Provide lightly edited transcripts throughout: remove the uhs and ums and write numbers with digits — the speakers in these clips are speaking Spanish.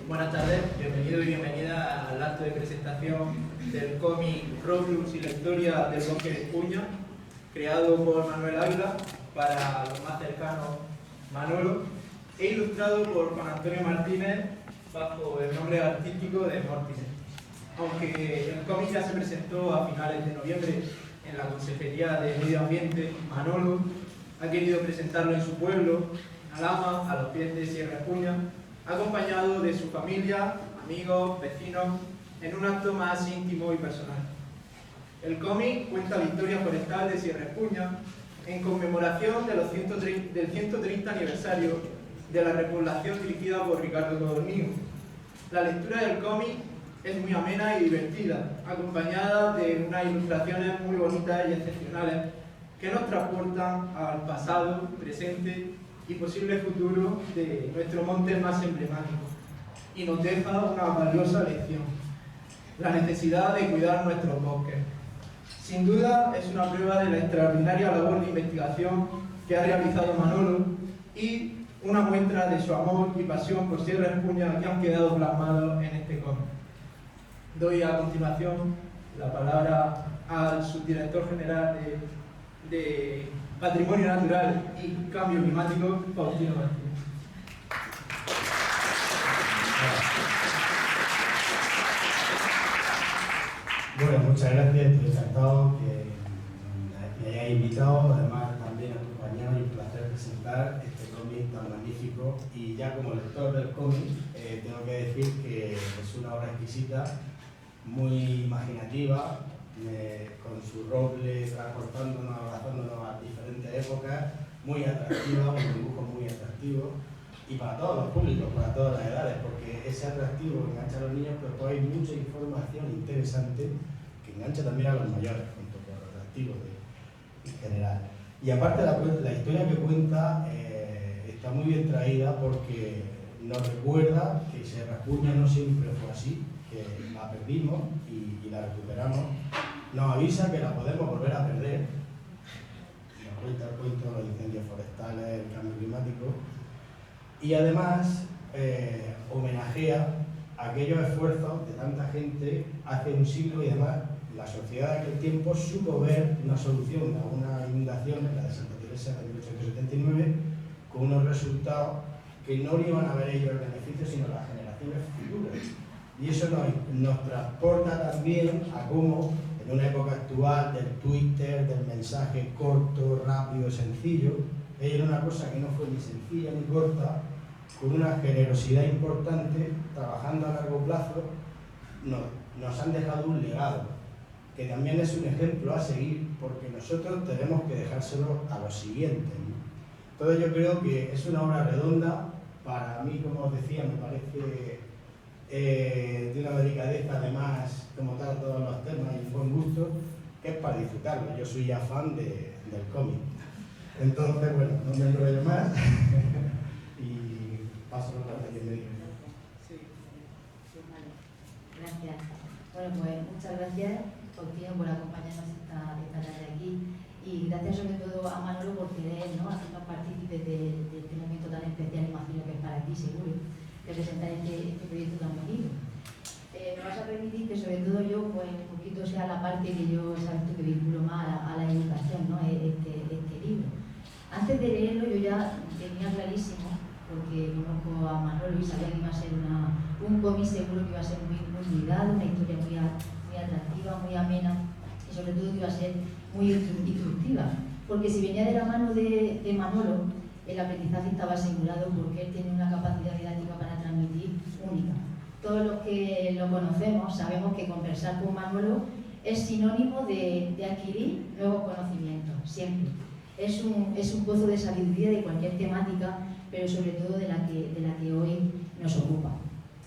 Buenas tardes, bienvenido y bienvenida al acto de presentación del cómic Roblox y la historia del bosque de Espuña, creado por Manuel Ávila para los más cercanos Manolo, e ilustrado por Juan Antonio Martínez bajo el nombre artístico de Mortines. Aunque el cómic ya se presentó a finales de noviembre en la Consejería de Medio Ambiente, Manolo ha querido presentarlo en su pueblo, Alhama, a los pies de Sierra Espuña, acompañado de su familia, amigos, vecinos, en un acto más íntimo y personal. El cómic cuenta la historia forestal de Sierra Espuña en conmemoración de del 130 aniversario de la repoblación dirigida por Ricardo Codornigo. La lectura del cómic es muy amena y divertida, acompañada de unas ilustraciones muy bonitas y excepcionales que nos transportan al pasado, presente y posible futuro de nuestro monte más emblemático, y nos deja una valiosa lección: la necesidad de cuidar nuestros bosques. Sin duda es una prueba de la extraordinaria labor de investigación que ha realizado Manolo y una muestra de su amor y pasión por Sierra Espuña que han quedado plasmados en este cómic. Doy a continuación la palabra al subdirector general de Patrimonio Natural y Cambio Climático, Faustino Martínez. Bueno, muchas gracias, estoy encantado que me hayáis invitado, además también acompañado, y un placer presentar este cómic tan magnífico. Y ya como lector del cómic tengo que decir que es una obra exquisita, muy imaginativa, con su roble transportándonos, abrazándonos a diferentes épocas, muy atractiva, un dibujo muy atractivo, y para todos los públicos, para todas las edades, porque ese atractivo que engancha a los niños, pues hay mucha información interesante que engancha también a los mayores, junto con los atractivos en general. Y aparte la historia que cuenta está muy bien traída porque nos recuerda que Sierra Espuña no siempre fue así, que la perdimos y la recuperamos. Nos avisa que la podemos volver a perder. Nos cuenta el cuento de los incendios forestales, el cambio climático. Y además homenajea aquellos esfuerzos de tanta gente hace un siglo, y además la sociedad de aquel tiempo supo ver una solución a una inundación, la de Santa Teresa de 1879, con unos resultados que no le iban a ver ellos el beneficio, sino las generaciones futuras. Y eso nos transporta también a cómo, en una época actual del Twitter, del mensaje corto, rápido, sencillo, era una cosa que no fue ni sencilla ni corta, con una generosidad importante, trabajando a largo plazo, nos han dejado un legado, que también es un ejemplo a seguir, porque nosotros tenemos que dejárselo a los siguientes, ¿no? Entonces yo creo que es una obra redonda. Para mí, como os decía, me parece de una delicadeza, además, como tal, todos los temas y un buen gusto, que es para disfrutarlo. Yo soy ya fan del cómic. Entonces, bueno, no me enrollo más y paso la parte que me diga. Sí, vale. Gracias. Bueno, pues muchas gracias, Faustino, por acompañarnos esta tarde aquí, y gracias sobre todo a Manolo por querer, ¿no?, hacernos partícipes de este momento tan especial, imagino que es para ti, seguro, de presentar este proyecto tan bonito. Me vas a permitir que sobre todo yo, pues un poquito sea la parte que yo, sabes tú, que vinculo más a la educación, ¿no?, este libro. Antes de leerlo yo ya tenía clarísimo, porque conozco a Manolo y sabía que iba a ser un cómic, seguro que iba a ser muy cuidado, una historia muy atractiva, muy amena, y sobre todo que iba a ser muy instructiva, porque si venía de la mano de Manolo, el aprendizaje estaba asegurado, porque él tiene una capacidad didáctica para transmitir única. Todos los que lo conocemos sabemos que conversar con Manolo es sinónimo de adquirir nuevos conocimientos, siempre. Es un pozo de sabiduría de cualquier temática, pero sobre todo de la que hoy nos ocupa.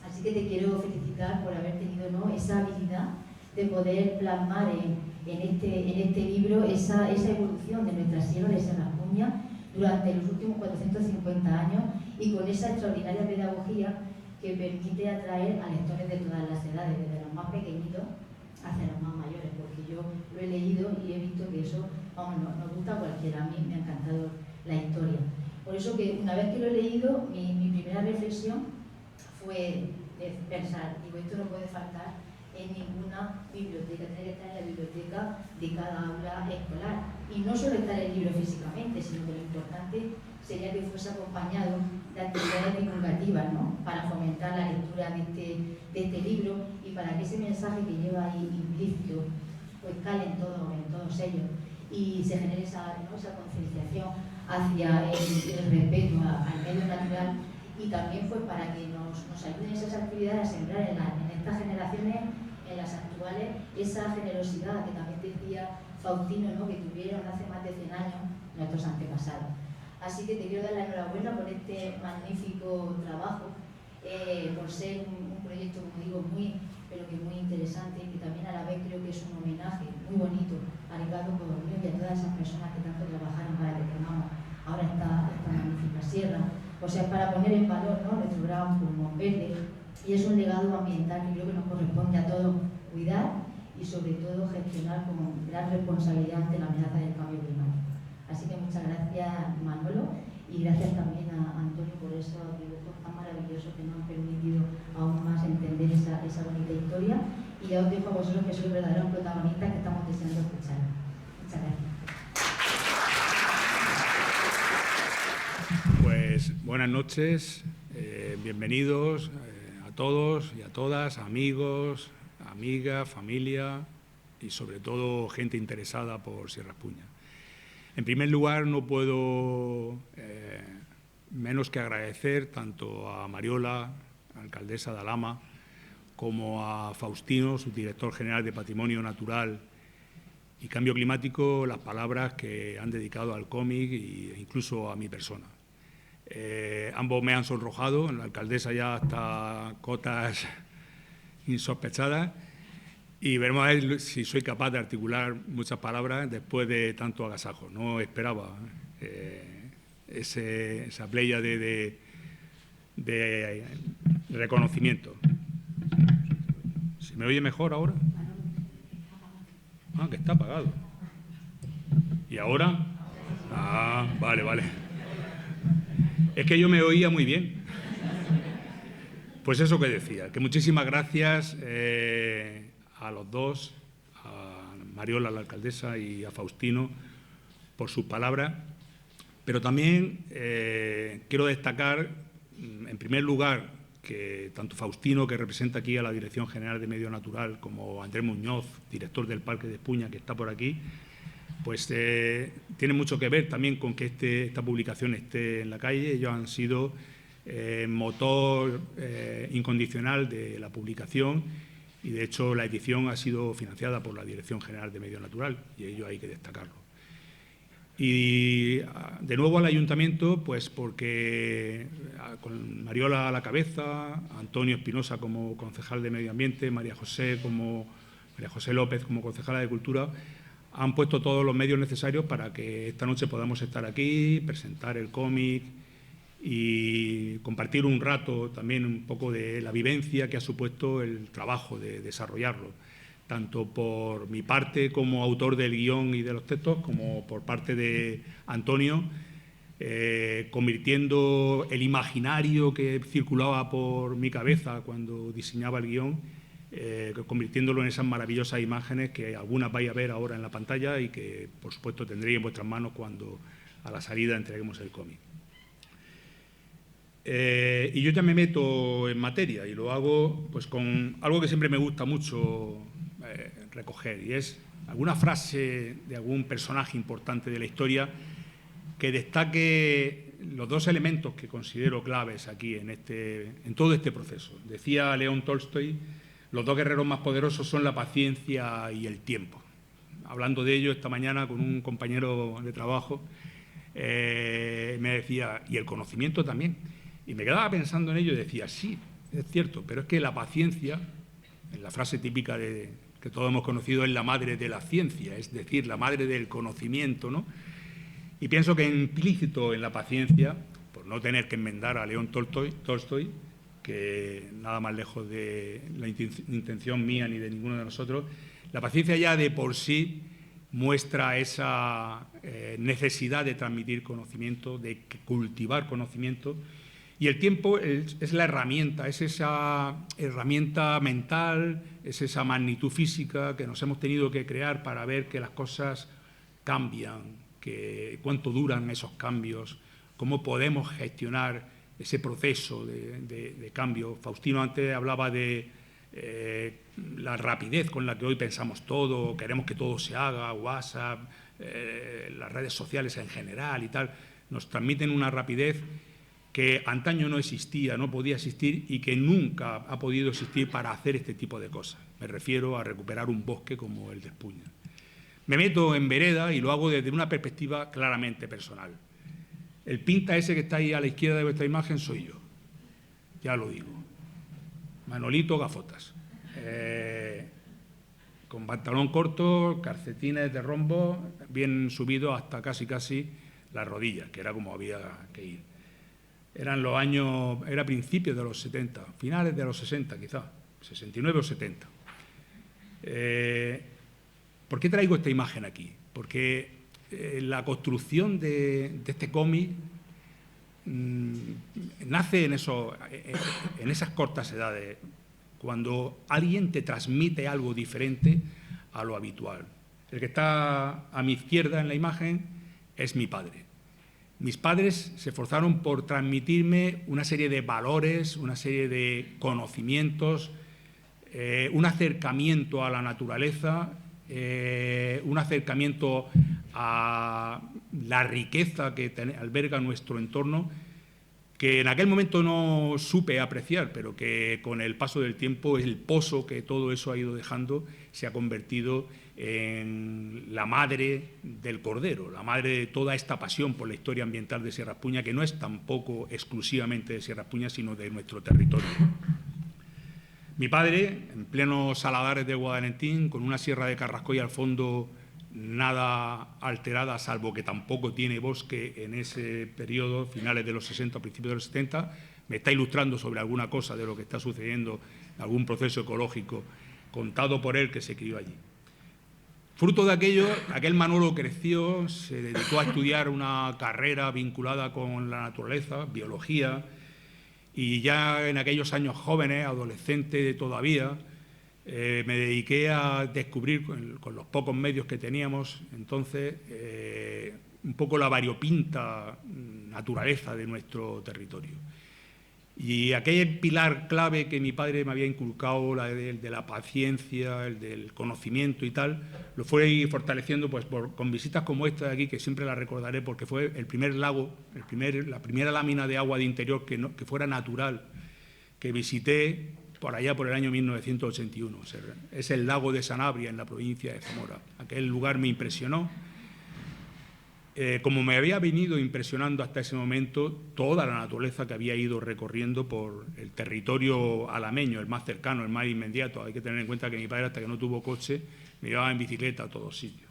Así que te quiero felicitar por haber tenido, ¿no?, esa habilidad de poder plasmar en este libro esa evolución de nuestra sierra de Sierra Espuña durante los últimos 450 años, y con esa extraordinaria pedagogía que permite atraer a lectores de todas las edades, desde los más pequeñitos hacia los más mayores, porque yo lo he leído y he visto que eso, vamos, nos gusta a cualquiera. A mí me ha encantado la historia. Por eso que una vez que lo he leído, mi primera reflexión fue pensar, digo, esto no puede faltar en ninguna biblioteca, tiene que estar en la biblioteca de cada aula escolar. Y no solo estar el libro físicamente, sino que lo importante sería que fuese acompañado de actividades divulgativas, ¿no? Para fomentar la lectura de este libro y para que ese mensaje que lleva ahí implícito pues cale en todos ellos y se genere esa, ¿no? Esa concienciación hacia el respeto al medio natural, y también pues para que nos ayuden esas actividades a sembrar en estas generaciones, en las actuales, esa generosidad que también decía Faustino, ¿no? Que tuvieron hace más de 100 años nuestros antepasados. Así que te quiero dar la enhorabuena por este magnífico trabajo, por ser un proyecto, como digo, pero que muy interesante, y que también a la vez creo que es un homenaje muy bonito a Ricardo Codorníu y a todas esas personas que tanto trabajaron para que tengamos ahora esta magnífica sierra. O sea, para poner en valor, ¿no? Nuestro gran pulmón verde, y es un legado ambiental que creo que nos corresponde a todos cuidar y sobre todo gestionar con gran responsabilidad ante la amenaza del cambio climático. Así que muchas gracias, Manolo, y gracias también a Antonio por esos dibujos tan maravillosos que nos han permitido aún más entender esa bonita historia. Y ya os dejo a vosotros, que sois los verdaderos protagonistas que estamos deseando escuchar. Muchas gracias. Pues buenas noches, bienvenidos a todos y a todas, amigos, amigas, familia y sobre todo gente interesada por Sierra Espuña. En primer lugar, no puedo menos que agradecer tanto a Mariola, alcaldesa de Alhama, como a Faustino, subdirector general de Patrimonio Natural y Cambio Climático, las palabras que han dedicado al cómic e incluso a mi persona. Ambos me han sonrojado, la alcaldesa ya hasta cotas insospechadas, y veremos a ver si soy capaz de articular muchas palabras después de tanto agasajo. No esperaba esa playa de reconocimiento. ¿Se me oye mejor ahora? Ah, que está apagado. ¿Y ahora? Ah, vale, vale. Es que yo me oía muy bien. Pues eso que decía, que muchísimas gracias a los dos, a Mariola, la alcaldesa, y a Faustino, por sus palabras. Pero también quiero destacar, en primer lugar, que tanto Faustino, que representa aquí a la Dirección General de Medio Natural, como Andrés Muñoz, director del Parque de Espuña, que está por aquí, pues tiene mucho que ver también con que esta publicación esté en la calle. Ellos han sido motor incondicional de la publicación, y de hecho la edición ha sido financiada por la Dirección General de Medio Natural, y ello hay que destacarlo. Y de nuevo al Ayuntamiento, pues porque con Mariola a la cabeza, Antonio Espinosa como concejal de Medio Ambiente, María José López como concejala de Cultura, han puesto todos los medios necesarios para que esta noche podamos estar aquí, presentar el cómic y compartir un rato también un poco de la vivencia que ha supuesto el trabajo de desarrollarlo, tanto por mi parte como autor del guión y de los textos, como por parte de Antonio, convirtiendo el imaginario que circulaba por mi cabeza cuando diseñaba el guión, convirtiéndolo en esas maravillosas imágenes que algunas vais a ver ahora en la pantalla y que, por supuesto, tendréis en vuestras manos cuando a la salida entreguemos el cómic. Y yo ya me meto en materia y lo hago pues con algo que siempre me gusta mucho recoger, y es alguna frase de algún personaje importante de la historia que destaque los dos elementos que considero claves aquí en todo este proceso. Decía León Tolstoy: los dos guerreros más poderosos son la paciencia y el tiempo. Hablando de ello esta mañana con un compañero de trabajo, me decía, y el conocimiento también. Y me quedaba pensando en ello y decía, sí, es cierto, pero es que la paciencia, en la frase típica que todos hemos conocido, es la madre de la ciencia, es decir, la madre del conocimiento, ¿no? Y pienso que implícito en la paciencia, por no tener que enmendar a León Tolstoy, que nada más lejos de la intención mía ni de ninguno de nosotros, la paciencia ya de por sí muestra esa necesidad de transmitir conocimiento, de cultivar conocimiento, Y el tiempo es la herramienta, es esa herramienta mental, es esa magnitud física que nos hemos tenido que crear para ver que las cosas cambian, que cuánto duran esos cambios, cómo podemos gestionar ese proceso de cambio. Faustino antes hablaba de la rapidez con la que hoy pensamos todo, queremos que todo se haga, WhatsApp, las redes sociales en general y tal, nos transmiten una rapidez que antaño no existía, no podía existir y que nunca ha podido existir para hacer este tipo de cosas. Me refiero a recuperar un bosque como el de Espuña. Me meto en vereda y lo hago desde una perspectiva claramente personal. El pinta ese que está ahí a la izquierda de vuestra imagen soy yo, ya lo digo. Manolito Gafotas, con pantalón corto, calcetines de rombo, bien subido hasta casi las rodillas, que era como había que ir. Eran los años, era principios de los 70, finales de los 60 quizá, 69 o 70. ¿Por qué traigo esta imagen aquí? Porque la construcción de este cómic nace en esas cortas edades, cuando alguien te transmite algo diferente a lo habitual. El que está a mi izquierda en la imagen es mi padre. Mis padres se esforzaron por transmitirme una serie de valores, una serie de conocimientos, un acercamiento a la naturaleza, un acercamiento a la riqueza que alberga nuestro entorno, que en aquel momento no supe apreciar, pero que con el paso del tiempo el pozo que todo eso ha ido dejando se ha convertido en la madre del cordero, la madre de toda esta pasión por la historia ambiental de Sierra Espuña, que no es tampoco exclusivamente de Sierra Espuña, sino de nuestro territorio. Mi padre, en plenos saladares de Guadalentín, con una sierra de Carrascoy al fondo nada alterada, salvo que tampoco tiene bosque en ese periodo, finales de los 60, principios de los 70, me está ilustrando sobre alguna cosa de lo que está sucediendo, algún proceso ecológico contado por él que se crió allí. Fruto de aquello, aquel Manolo creció, se dedicó a estudiar una carrera vinculada con la naturaleza, biología, y ya en aquellos años jóvenes, adolescente todavía, me dediqué a descubrir, con los pocos medios que teníamos entonces, un poco la variopinta naturaleza de nuestro territorio. Y aquel pilar clave que mi padre me había inculcado, el de la paciencia, el del conocimiento y tal, lo fue fortaleciendo pues, con visitas como esta de aquí, que siempre la recordaré porque fue el primer lago, la primera lámina de agua de interior que fuera natural, que visité por allá por el año 1981. Es el lago de Sanabria, en la provincia de Zamora. Aquel lugar me impresionó. Como me había venido impresionando hasta ese momento toda la naturaleza que había ido recorriendo por el territorio alameño, el más cercano, el más inmediato. Hay que tener en cuenta que mi padre, hasta que no tuvo coche, me llevaba en bicicleta a todos sitios.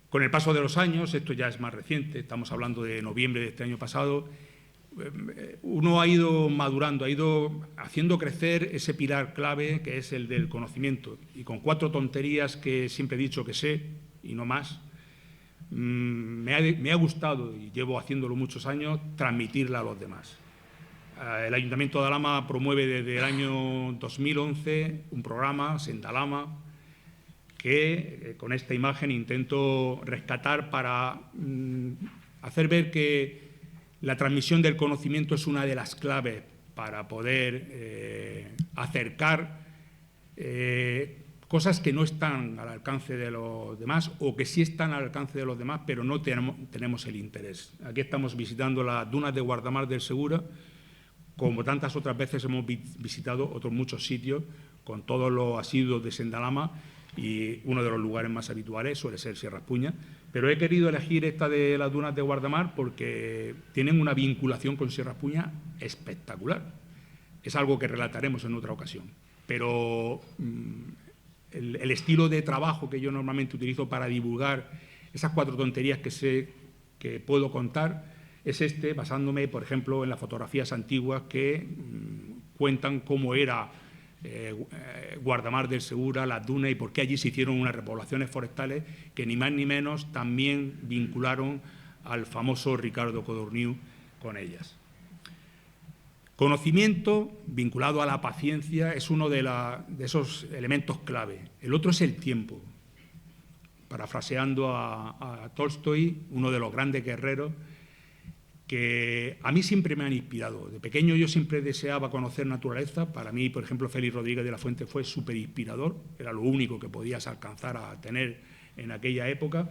Con el paso de los años, esto ya es más reciente, estamos hablando de noviembre de este año pasado, uno ha ido madurando, ha ido haciendo crecer ese pilar clave que es el del conocimiento. Y con 4 tonterías que siempre he dicho que sé y no más, me ha gustado, y llevo haciéndolo muchos años, transmitirla a los demás. El Ayuntamiento de Alhama promueve desde el año 2011 un programa, Sendalama, que con esta imagen intento rescatar para hacer ver que la transmisión del conocimiento es una de las claves para poder acercar cosas que no están al alcance de los demás o que sí están al alcance de los demás, pero no tenemos el interés. Aquí estamos visitando las dunas de Guardamar del Segura, como tantas otras veces hemos visitado otros muchos sitios con todos los asiduos de Sendalama, y uno de los lugares más habituales suele ser Sierra Espuña, pero he querido elegir esta de las dunas de Guardamar porque tienen una vinculación con Sierra Espuña espectacular. Es algo que relataremos en otra ocasión, pero el estilo de trabajo que yo normalmente utilizo para divulgar esas 4 tonterías que sé que puedo contar es basándome, por ejemplo, en las fotografías antiguas que cuentan cómo era Guardamar del Segura, las dunas y por qué allí se hicieron unas repoblaciones forestales que ni más ni menos también vincularon al famoso Ricardo Codorniu con ellas. Conocimiento vinculado a la paciencia es uno de esos elementos clave. El otro es el tiempo. Parafraseando a Tolstoy, uno de los grandes guerreros, que a mí siempre me han inspirado. De pequeño yo siempre deseaba conocer naturaleza. Para mí, por ejemplo, Félix Rodríguez de la Fuente fue súper inspirador. Era lo único que podías alcanzar a tener en aquella época.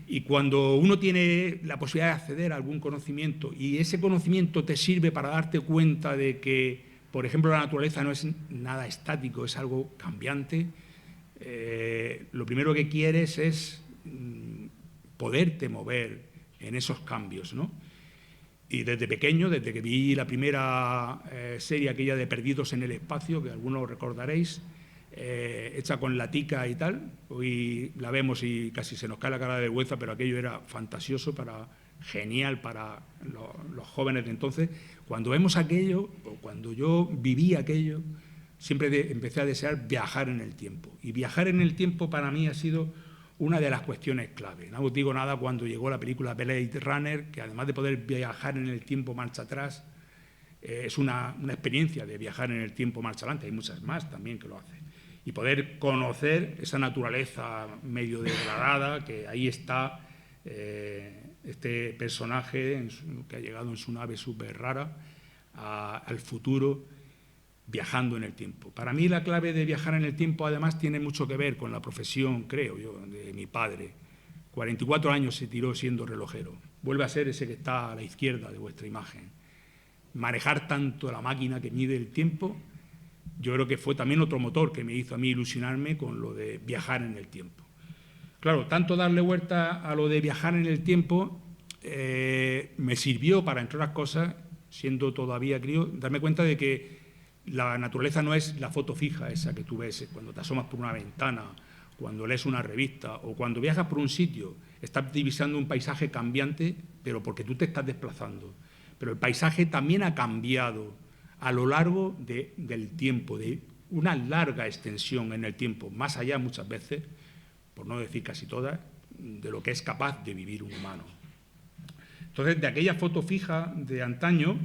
Y cuando uno tiene la posibilidad de acceder a algún conocimiento y ese conocimiento te sirve para darte cuenta de que, por ejemplo, la naturaleza no es nada estático, es algo cambiante, lo primero que quieres es poderte mover en esos cambios, ¿no? Y desde pequeño, desde que vi la primera serie aquella de Perdidos en el Espacio, que algunos recordaréis, hecha con latica y tal, hoy la vemos y casi se nos cae la cara de vergüenza, pero aquello era fantasioso, genial para los jóvenes de entonces. Cuando vemos aquello, o cuando yo viví aquello, siempre empecé a desear viajar en el tiempo. Y viajar en el tiempo para mí ha sido una de las cuestiones clave. No os digo nada cuando llegó la película Blade Runner, que además de poder viajar en el tiempo marcha atrás, es una experiencia de viajar en el tiempo marcha adelante. Hay muchas más también que lo hacen. Y poder conocer esa naturaleza medio degradada, que ahí está este personaje que ha llegado en su nave súper rara al futuro, viajando en el tiempo. Para mí la clave de viajar en el tiempo además tiene mucho que ver con la profesión, creo yo, de mi padre. 44 años se tiró siendo relojero. Vuelve a ser ese que está a la izquierda de vuestra imagen. Manejar tanto la máquina que mide el tiempo, yo creo que fue también otro motor que me hizo a mí ilusionarme con lo de viajar en el tiempo. Claro, tanto darle vuelta a lo de viajar en el tiempo me sirvió para, entre otras cosas, siendo todavía crío, darme cuenta de que la naturaleza no es la foto fija esa que tú ves cuando te asomas por una ventana, cuando lees una revista o cuando viajas por un sitio. Estás divisando un paisaje cambiante, pero porque tú te estás desplazando. Pero el paisaje también ha cambiado a lo largo del tiempo, de una larga extensión en el tiempo, más allá muchas veces, por no decir casi todas, de lo que es capaz de vivir un humano. Entonces, de aquella foto fija de antaño,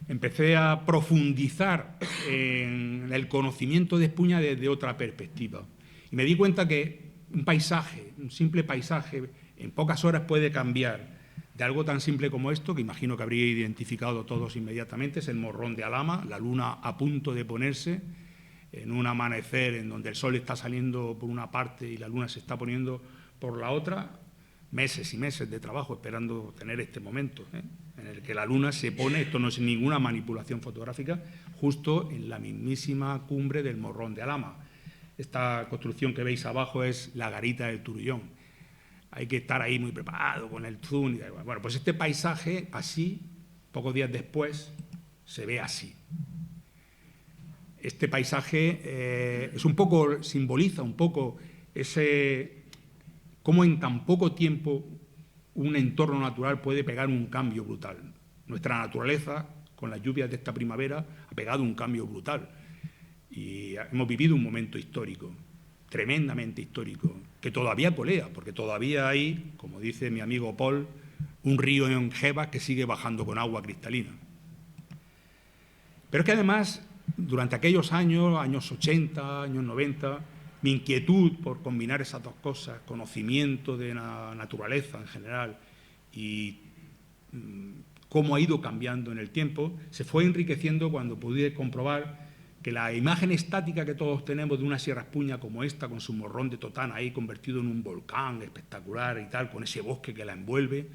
empecé a profundizar en el conocimiento de Espuña desde otra perspectiva. Y me di cuenta que un paisaje, un simple paisaje, en pocas horas puede cambiar. De algo tan simple como esto, que imagino que habría identificado todos inmediatamente, es el Morrón de Alhama, la luna a punto de ponerse, en un amanecer en donde el sol está saliendo por una parte y la luna se está poniendo por la otra, meses y meses de trabajo esperando tener este momento, en el que la luna se pone, esto no es ninguna manipulación fotográfica, justo en la mismísima cumbre del Morrón de Alhama. Esta construcción que veis abajo es la garita del Turullón. Hay que estar ahí muy preparado con el zoom. Bueno, pues este paisaje así, pocos días después, se ve así. Este paisaje es un poco, simboliza un poco cómo en tan poco tiempo un entorno natural puede pegar un cambio brutal. Nuestra naturaleza, con las lluvias de esta primavera, ha pegado un cambio brutal. Y hemos vivido un momento histórico, tremendamente histórico, que todavía colea, porque todavía hay, como dice mi amigo Paul, un río en Jebas que sigue bajando con agua cristalina. Pero es que además, durante aquellos años 80, años 90, mi inquietud por combinar esas dos cosas, conocimiento de la naturaleza en general y cómo ha ido cambiando en el tiempo, se fue enriqueciendo cuando pude comprobar que la imagen estática que todos tenemos de una Sierra Espuña como esta, con su morrón de Totana ahí convertido en un volcán espectacular y tal, con ese bosque que la envuelve,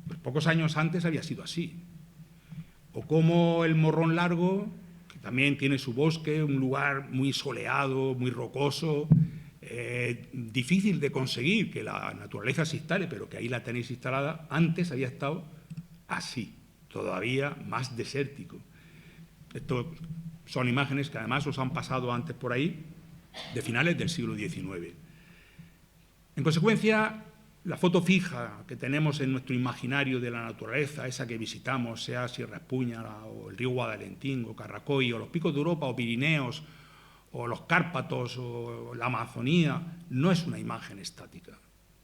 pues pocos años antes había sido así. O como el Morrón Largo, que también tiene su bosque, un lugar muy soleado, muy rocoso, difícil de conseguir que la naturaleza se instale, pero que ahí la tenéis instalada, antes había estado así, todavía más desértico. Esto son imágenes que además os han pasado antes por ahí, de finales del siglo XIX. En consecuencia, la foto fija que tenemos en nuestro imaginario de la naturaleza, esa que visitamos, sea Sierra Espuña o el río Guadalentín o Carracoy o los picos de Europa o Pirineos o los Cárpatos o la Amazonía, no es una imagen estática.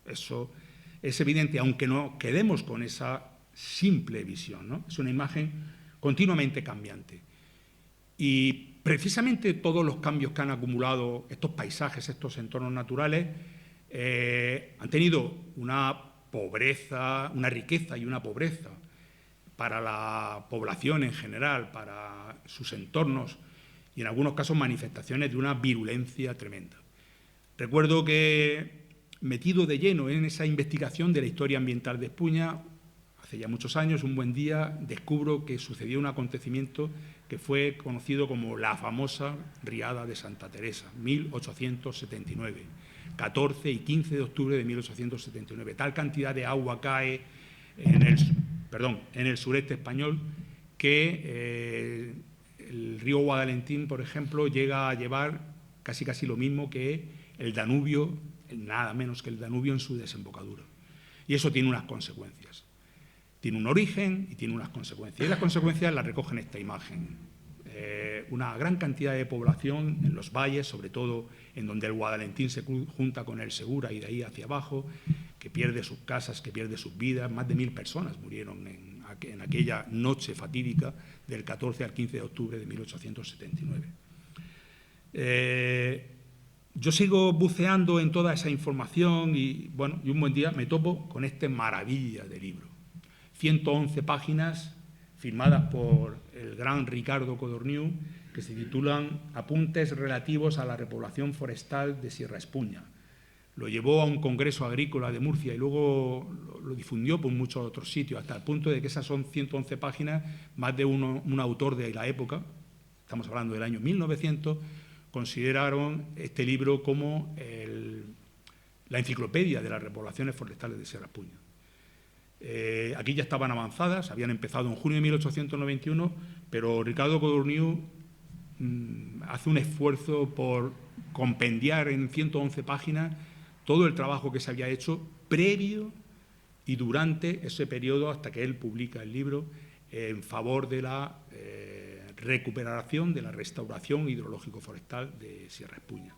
Eso es evidente, aunque no quedemos con esa simple visión, ¿no? Es una imagen continuamente cambiante. Y precisamente todos los cambios que han acumulado estos paisajes, estos entornos naturales, han tenido una pobreza, una riqueza y una pobreza para la población en general, para sus entornos y en algunos casos manifestaciones de una virulencia tremenda. Recuerdo que, metido de lleno en esa investigación de la historia ambiental de Espuña, hace ya muchos años, un buen día, descubro que sucedió un acontecimiento que fue conocido como la famosa Riada de Santa Teresa, 1879, 14 y 15 de octubre de 1879. Tal cantidad de agua cae en el sureste español que el río Guadalentín, por ejemplo, llega a llevar casi lo mismo que el Danubio, nada menos que el Danubio en su desembocadura. Y eso tiene unas consecuencias. Tiene un origen y tiene unas consecuencias. Y las consecuencias las recoge en esta imagen. Una gran cantidad de población en los valles, sobre todo en donde el Guadalentín se junta con el Segura y de ahí hacia abajo, que pierde sus casas, que pierde sus vidas. Más de 1000 personas murieron en aquella noche fatídica del 14 al 15 de octubre de 1879. Yo sigo buceando en toda esa información y un buen día me topo con este maravilla de libro. 111 páginas firmadas por el gran Ricardo Codorniu, que se titulan Apuntes relativos a la repoblación forestal de Sierra Espuña. Lo llevó a un congreso agrícola de Murcia y luego lo difundió por muchos otros sitios, hasta el punto de que esas son 111 páginas, más de un autor de la época, estamos hablando del año 1900, consideraron este libro como la enciclopedia de las repoblaciones forestales de Sierra Espuña. Aquí ya estaban avanzadas, habían empezado en junio de 1891, pero Ricardo Codorniu hace un esfuerzo por compendiar en 111 páginas todo el trabajo que se había hecho previo y durante ese periodo hasta que él publica el libro en favor de la recuperación, de la restauración hidrológico-forestal de Sierra Espuña.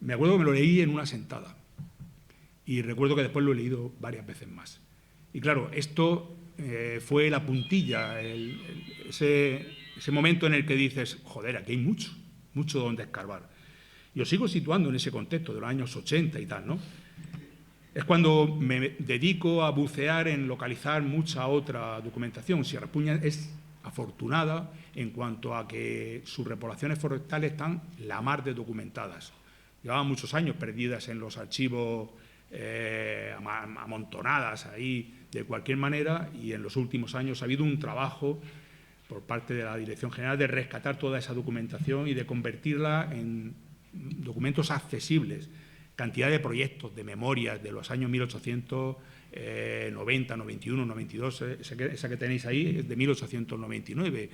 Me acuerdo que me lo leí en una sentada y recuerdo que después lo he leído varias veces más. Y claro, esto fue la puntilla, ese momento en el que dices, joder, aquí hay mucho donde escarbar. Y os sigo situando en ese contexto de los años 80 y tal, ¿no? Es cuando me dedico a bucear en localizar mucha otra documentación. Sierra Espuña es afortunada en cuanto a que sus repoblaciones forestales están la mar de documentadas. Llevaban muchos años perdidas en los archivos amontonadas ahí de cualquier manera, y en los últimos años ha habido un trabajo por parte de la Dirección General de rescatar toda esa documentación y de convertirla en documentos accesibles. Cantidad de proyectos, de memorias de los años 1890, 91, 92, esa que tenéis ahí es de 1899,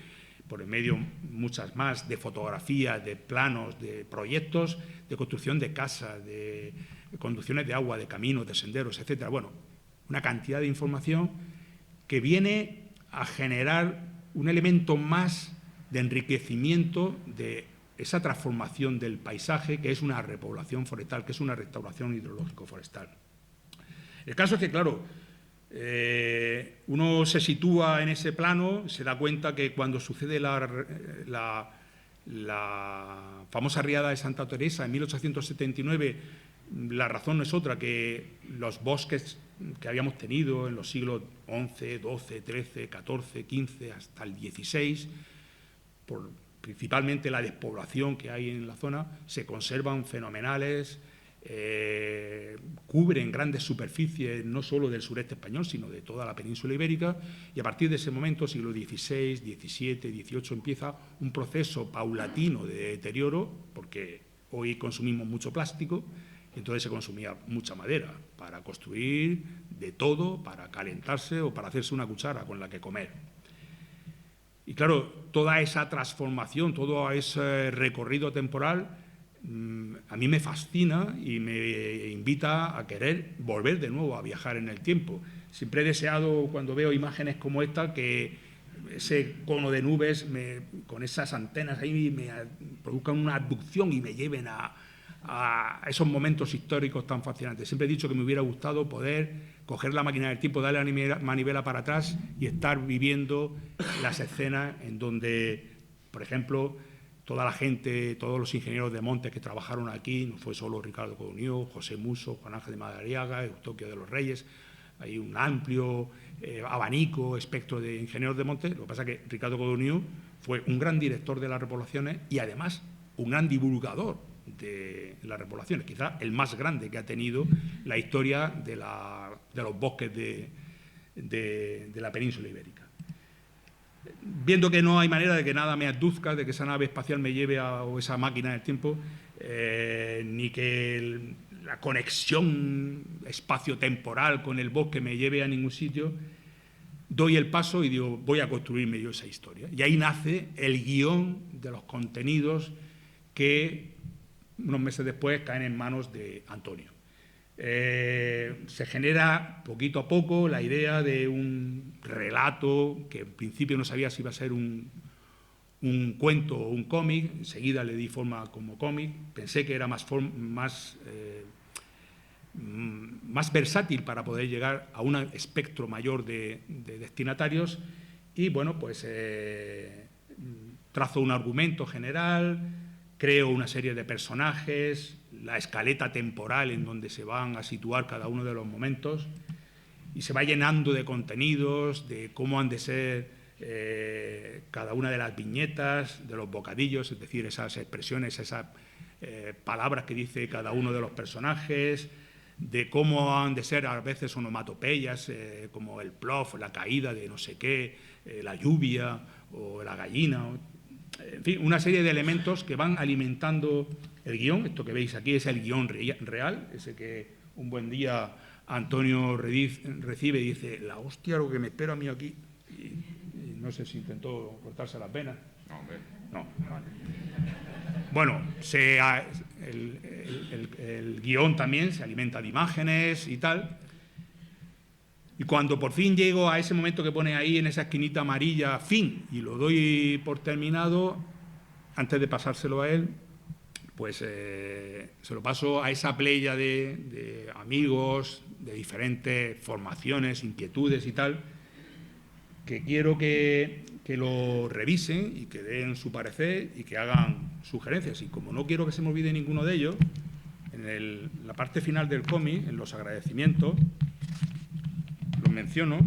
por en medio muchas más, de fotografías, de planos, de proyectos de construcción de casas, de conducciones de agua, de caminos, de senderos, etcétera. Bueno, una cantidad de información que viene a generar un elemento más de enriquecimiento de esa transformación del paisaje, que es una repoblación forestal, que es una restauración hidrológico-forestal. El caso es que, claro, uno se sitúa en ese plano, se da cuenta que cuando sucede la famosa Riada de Santa Teresa en 1879, la razón no es otra que los bosques que habíamos tenido en los siglos XI, XII, XIII, XIV, XV hasta el XVI, principalmente la despoblación que hay en la zona, se conservan fenomenales, cubren grandes superficies no solo del sureste español, sino de toda la península ibérica, y a partir de ese momento, siglo XVI, XVII, XVIII, empieza un proceso paulatino de deterioro, porque hoy consumimos mucho plástico, y entonces se consumía mucha madera para construir de todo, para calentarse o para hacerse una cuchara con la que comer. Y claro, toda esa transformación, todo ese recorrido temporal, a mí me fascina y me invita a querer volver de nuevo a viajar en el tiempo. Siempre he deseado, cuando veo imágenes como esta, que ese cono de nubes con esas antenas ahí me produzcan una abducción y me lleven a a esos momentos históricos tan fascinantes. Siempre he dicho que me hubiera gustado poder coger la máquina del tiempo, darle la manivela para atrás y estar viviendo las escenas en donde, por ejemplo, toda la gente, todos los ingenieros de montes que trabajaron aquí, no fue solo Ricardo Codoniu, José Musso, Juan Ángel de Madariaga, Eustoquio de los Reyes, hay un amplio abanico, espectro de ingenieros de montes. Lo que pasa es que Ricardo Codoniu fue un gran director de las repoblaciones y además un gran divulgador de las repoblaciones, quizás el más grande que ha tenido la historia de los bosques de la península ibérica. Viendo que no hay manera de que nada me abduzca, de que esa nave espacial me lleve o esa máquina del tiempo, ni que la conexión espacio-temporal con el bosque me lleve a ningún sitio, doy el paso y digo, voy a construirme yo esa historia. Y ahí nace el guión de los contenidos que unos meses después caen en manos de Antonio. Se genera poquito a poco la idea de un relato que en principio no sabía si iba a ser un cuento o un cómic. Enseguida le di forma como cómic. Pensé que era más versátil para poder llegar a un espectro mayor de destinatarios y, bueno, pues trazo un argumento general, creo una serie de personajes, la escaleta temporal en donde se van a situar cada uno de los momentos y se va llenando de contenidos, de cómo han de ser cada una de las viñetas, de los bocadillos, es decir, esas expresiones, esas palabras que dice cada uno de los personajes, de cómo han de ser a veces onomatopeyas, como el plof, la caída de no sé qué, la lluvia o la gallina, en fin, una serie de elementos que van alimentando el guión. Esto que veis aquí es el guión real, ese que un buen día Antonio recibe y dice, la hostia, lo que me espera a mí aquí. Y no sé si intentó cortarse las venas. No, hombre. No, vale. Bueno, el guión también se alimenta de imágenes y tal. Y cuando por fin llego a ese momento que pone ahí en esa esquinita amarilla, fin, y lo doy por terminado, antes de pasárselo a él, pues se lo paso a esa playa de amigos, de diferentes formaciones, inquietudes y tal, que quiero que lo revisen y que den su parecer y que hagan sugerencias. Y como no quiero que se me olvide ninguno de ellos, en la parte final del cómic, en los agradecimientos, los menciono,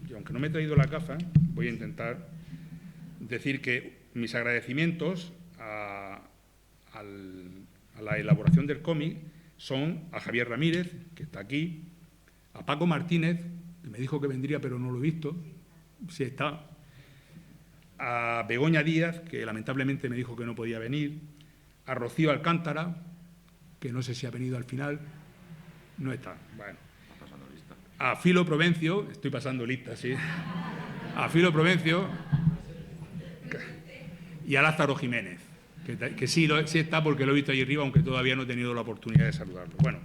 y aunque no me he traído la gafa, voy a intentar decir que mis agradecimientos a la elaboración del cómic son a Javier Ramírez, que está aquí, a Paco Martínez, que me dijo que vendría pero no lo he visto, sí está, a Begoña Díaz, que lamentablemente me dijo que no podía venir, a Rocío Alcántara, que no sé si ha venido al final, no está, bueno. A Filo Provencio, estoy pasando lista, sí, a Filo Provencio y a Lázaro Jiménez, que sí está porque lo he visto allí arriba, aunque todavía no he tenido la oportunidad de saludarlo. Bueno,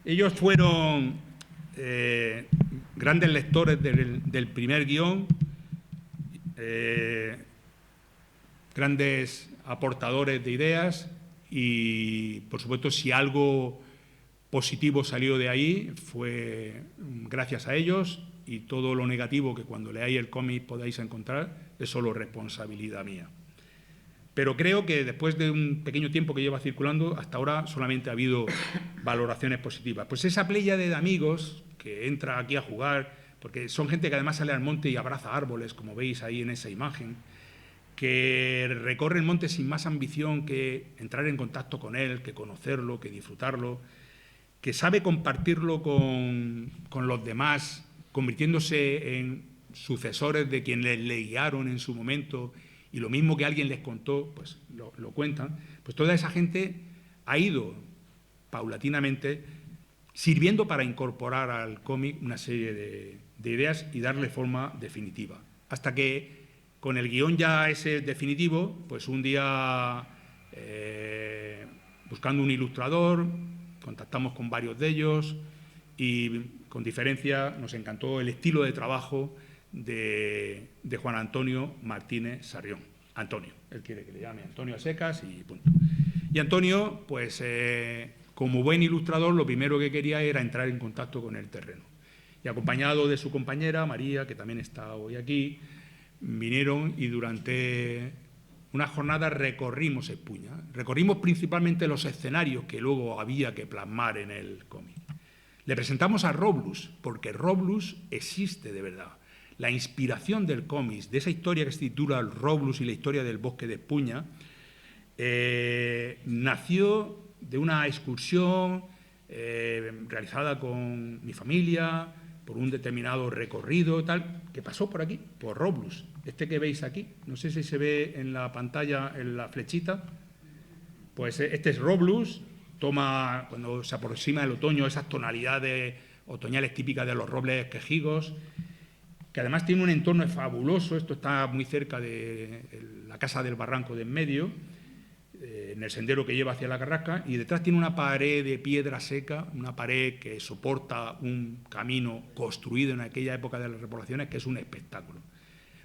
ellos fueron grandes lectores del primer guión, grandes aportadores de ideas y, por supuesto, si algo positivo salió de ahí fue gracias a ellos, y todo lo negativo que cuando leáis el cómic podáis encontrar es solo responsabilidad mía. Pero creo que después de un pequeño tiempo que lleva circulando, hasta ahora solamente ha habido valoraciones positivas. Pues esa pléyade de amigos que entra aquí a jugar, porque son gente que además sale al monte y abraza árboles, como veis ahí en esa imagen, que recorre el monte sin más ambición que entrar en contacto con él, que conocerlo, que disfrutarlo, que sabe compartirlo con los demás, convirtiéndose en sucesores de quienes le guiaron en su momento, y lo mismo que alguien les contó, pues lo cuentan. Pues toda esa gente ha ido paulatinamente sirviendo para incorporar al cómic una serie de ideas y darle forma definitiva. Hasta que con el guión ya ese definitivo, pues un día buscando un ilustrador, contactamos con varios de ellos y con diferencia nos encantó el estilo de trabajo de Juan Antonio Martínez Sarrión. Antonio, él quiere que le llame Antonio a secas y punto. Y Antonio, pues como buen ilustrador, lo primero que quería era entrar en contacto con el terreno. Y acompañado de su compañera, María, que también está hoy aquí, vinieron y durante una jornada recorrimos Espuña. Recorrimos principalmente los escenarios que luego había que plasmar en el cómic. Le presentamos a Roblus, porque Roblus existe de verdad. La inspiración del cómic, de esa historia que se titula Roblus y la historia del bosque de Espuña, nació de una excursión realizada con mi familia, por un determinado recorrido tal, que pasó por aquí, por Roblus. Este que veis aquí, no sé si se ve en la pantalla, en la flechita, pues este es Roblus, toma, cuando se aproxima el otoño, esas tonalidades otoñales típicas de los robles quejigos, que además tiene un entorno fabuloso. Esto está muy cerca de la casa del barranco de en medio, en el sendero que lleva hacia la Carrasca, y detrás tiene una pared de piedra seca, una pared que soporta un camino construido en aquella época de las repoblaciones, que es un espectáculo.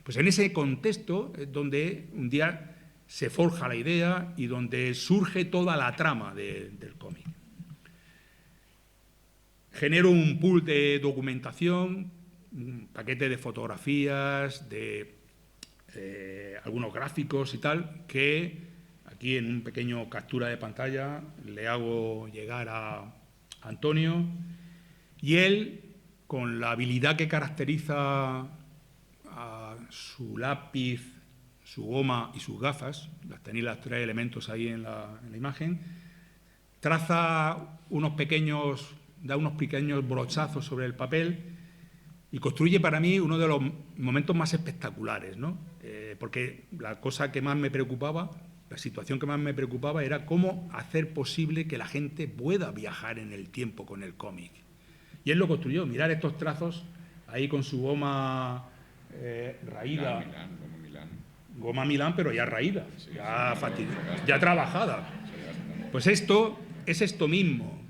Pues en ese contexto es donde un día se forja la idea y donde surge toda la trama del cómic. Genero un pool de documentación, un paquete de fotografías, de algunos gráficos y tal, que aquí en un pequeño captura de pantalla le hago llegar a Antonio, y él, con la habilidad que caracteriza a su lápiz, su goma y sus gafas, las tenéis los tres elementos ahí en la imagen, traza da unos pequeños brochazos sobre el papel y construye para mí uno de los momentos más espectaculares, ¿no? Porque la cosa que más me preocupaba, la situación que más me preocupaba era cómo hacer posible que la gente pueda viajar en el tiempo con el cómic. Y él lo construyó. Mirar estos trazos ahí con su goma raída. Goma Milán, pero ya raída, sí, ya trabajada. Pues esto es esto mismo.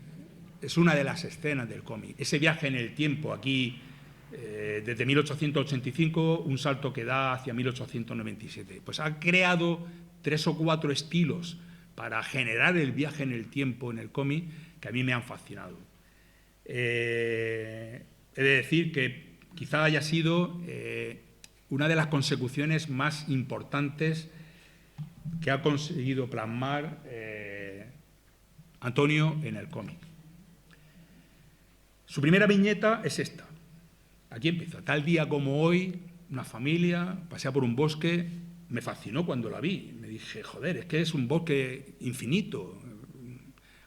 Es una de las escenas del cómic. Ese viaje en el tiempo aquí, desde 1885, un salto que da hacia 1897. Pues ha creado 3 o 4 estilos para generar el viaje en el tiempo en el cómic que a mí me han fascinado. He de decir que quizá haya sido una de las consecuciones más importantes que ha conseguido plasmar Antonio en el cómic. Su primera viñeta es esta. Aquí empieza. Tal día como hoy, una familia pasea por un bosque. Me fascinó cuando la vi. Me dije, joder, es que es un bosque infinito,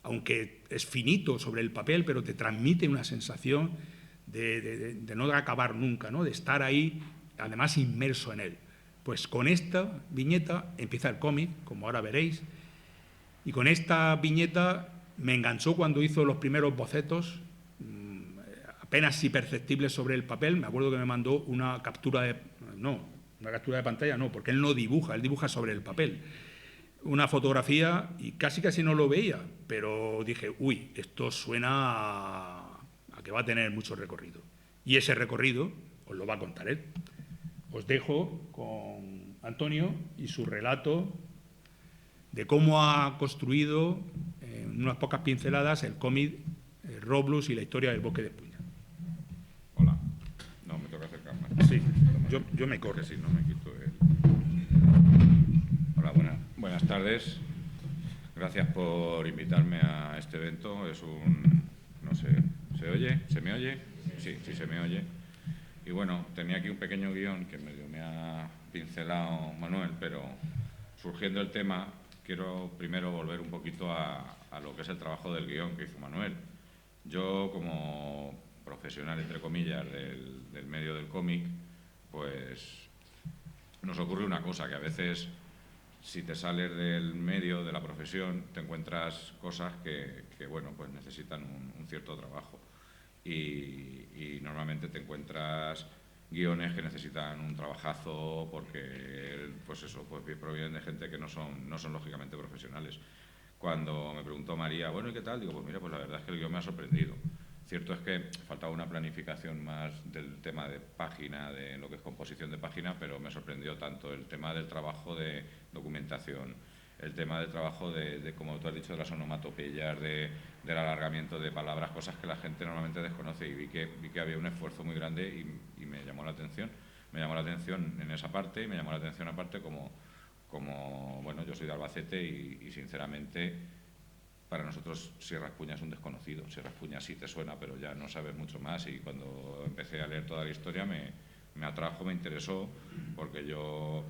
aunque es finito sobre el papel, pero te transmite una sensación de no acabar nunca, ¿no? De estar ahí, además inmerso en él. Pues con esta viñeta empieza el cómic, como ahora veréis, y con esta viñeta me enganchó cuando hizo los primeros bocetos, apenas imperceptibles sobre el papel. Me acuerdo que me mandó una captura de pantalla, no, porque él no dibuja, él dibuja sobre el papel. Una fotografía y casi no lo veía, pero dije, uy, esto suena a que va a tener mucho recorrido. Y ese recorrido os lo va a contar él. Os dejo con Antonio y su relato de cómo ha construido en unas pocas pinceladas el cómic Roblus y la historia del bosque de Espuña. Hola. No, me toca acercarme. Sí, yo me corro. Si no, me quito el... Hola, buenas tardes. Gracias por invitarme a este evento. Es un... no sé, ¿se oye? ¿Se me oye? Sí, se me oye. Y bueno, tenía aquí un pequeño guión que medio me ha pincelado Manuel, pero surgiendo el tema, quiero primero volver un poquito a lo que es el trabajo del guión que hizo Manuel. Yo, como profesional, entre comillas, del medio del cómic, pues nos ocurre una cosa, que a veces, si te sales del medio, de la profesión, te encuentras cosas que bueno, pues necesitan un cierto trabajo. Y normalmente te encuentras guiones que necesitan un trabajazo porque, pues eso, pues provienen de gente que no son lógicamente profesionales. Cuando me preguntó María, bueno, ¿y qué tal? Digo, pues mira, pues la verdad es que el guión me ha sorprendido. Cierto es que faltaba una planificación más del tema de página, de lo que es composición de página, pero me sorprendió tanto el tema del trabajo de documentación, el tema del trabajo de como tú has dicho, de las onomatopeyas, del alargamiento de palabras, cosas que la gente normalmente desconoce, y vi que había un esfuerzo muy grande y me llamó la atención. Me llamó la atención en esa parte, y me llamó la atención aparte como bueno, yo soy de Albacete y sinceramente para nosotros Sierra Espuña es un desconocido. Sierra Espuña sí te suena, pero ya no sabes mucho más, y cuando empecé a leer toda la historia me atrajo, me interesó, porque yo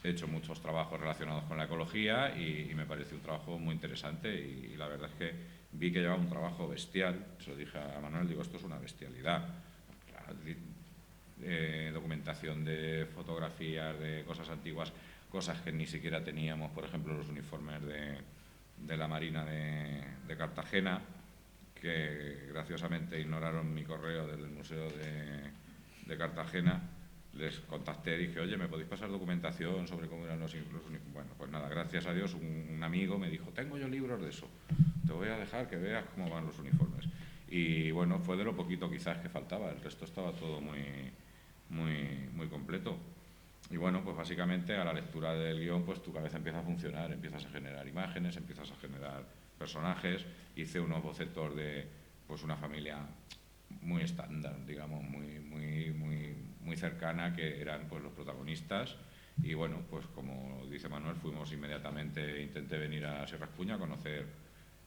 he hecho muchos trabajos relacionados con la ecología y me pareció un trabajo muy interesante, y la verdad es que vi que llevaba un trabajo bestial. Se lo dije a Manuel, digo, esto es una bestialidad. Documentación de fotografías, de cosas antiguas, cosas que ni siquiera teníamos, por ejemplo, los uniformes de la Marina de Cartagena, que graciosamente ignoraron mi correo del Museo de Cartagena. Les contacté y dije, oye, ¿me podéis pasar documentación sobre cómo eran los uniformes? Bueno, pues nada, gracias a Dios un amigo me dijo, tengo yo libros de eso, te voy a dejar que veas cómo van los uniformes. Y bueno, fue de lo poquito quizás que faltaba, el resto estaba todo muy completo. Y bueno, pues básicamente a la lectura del guión, pues tu cabeza empieza a funcionar, empiezas a generar imágenes, empiezas a generar personajes. Hice unos bocetos de pues una familia muy estándar, digamos, muy cercana, que eran pues los protagonistas. Y bueno, pues como dice Manuel, fuimos inmediatamente, intenté venir a Sierra Espuña a conocer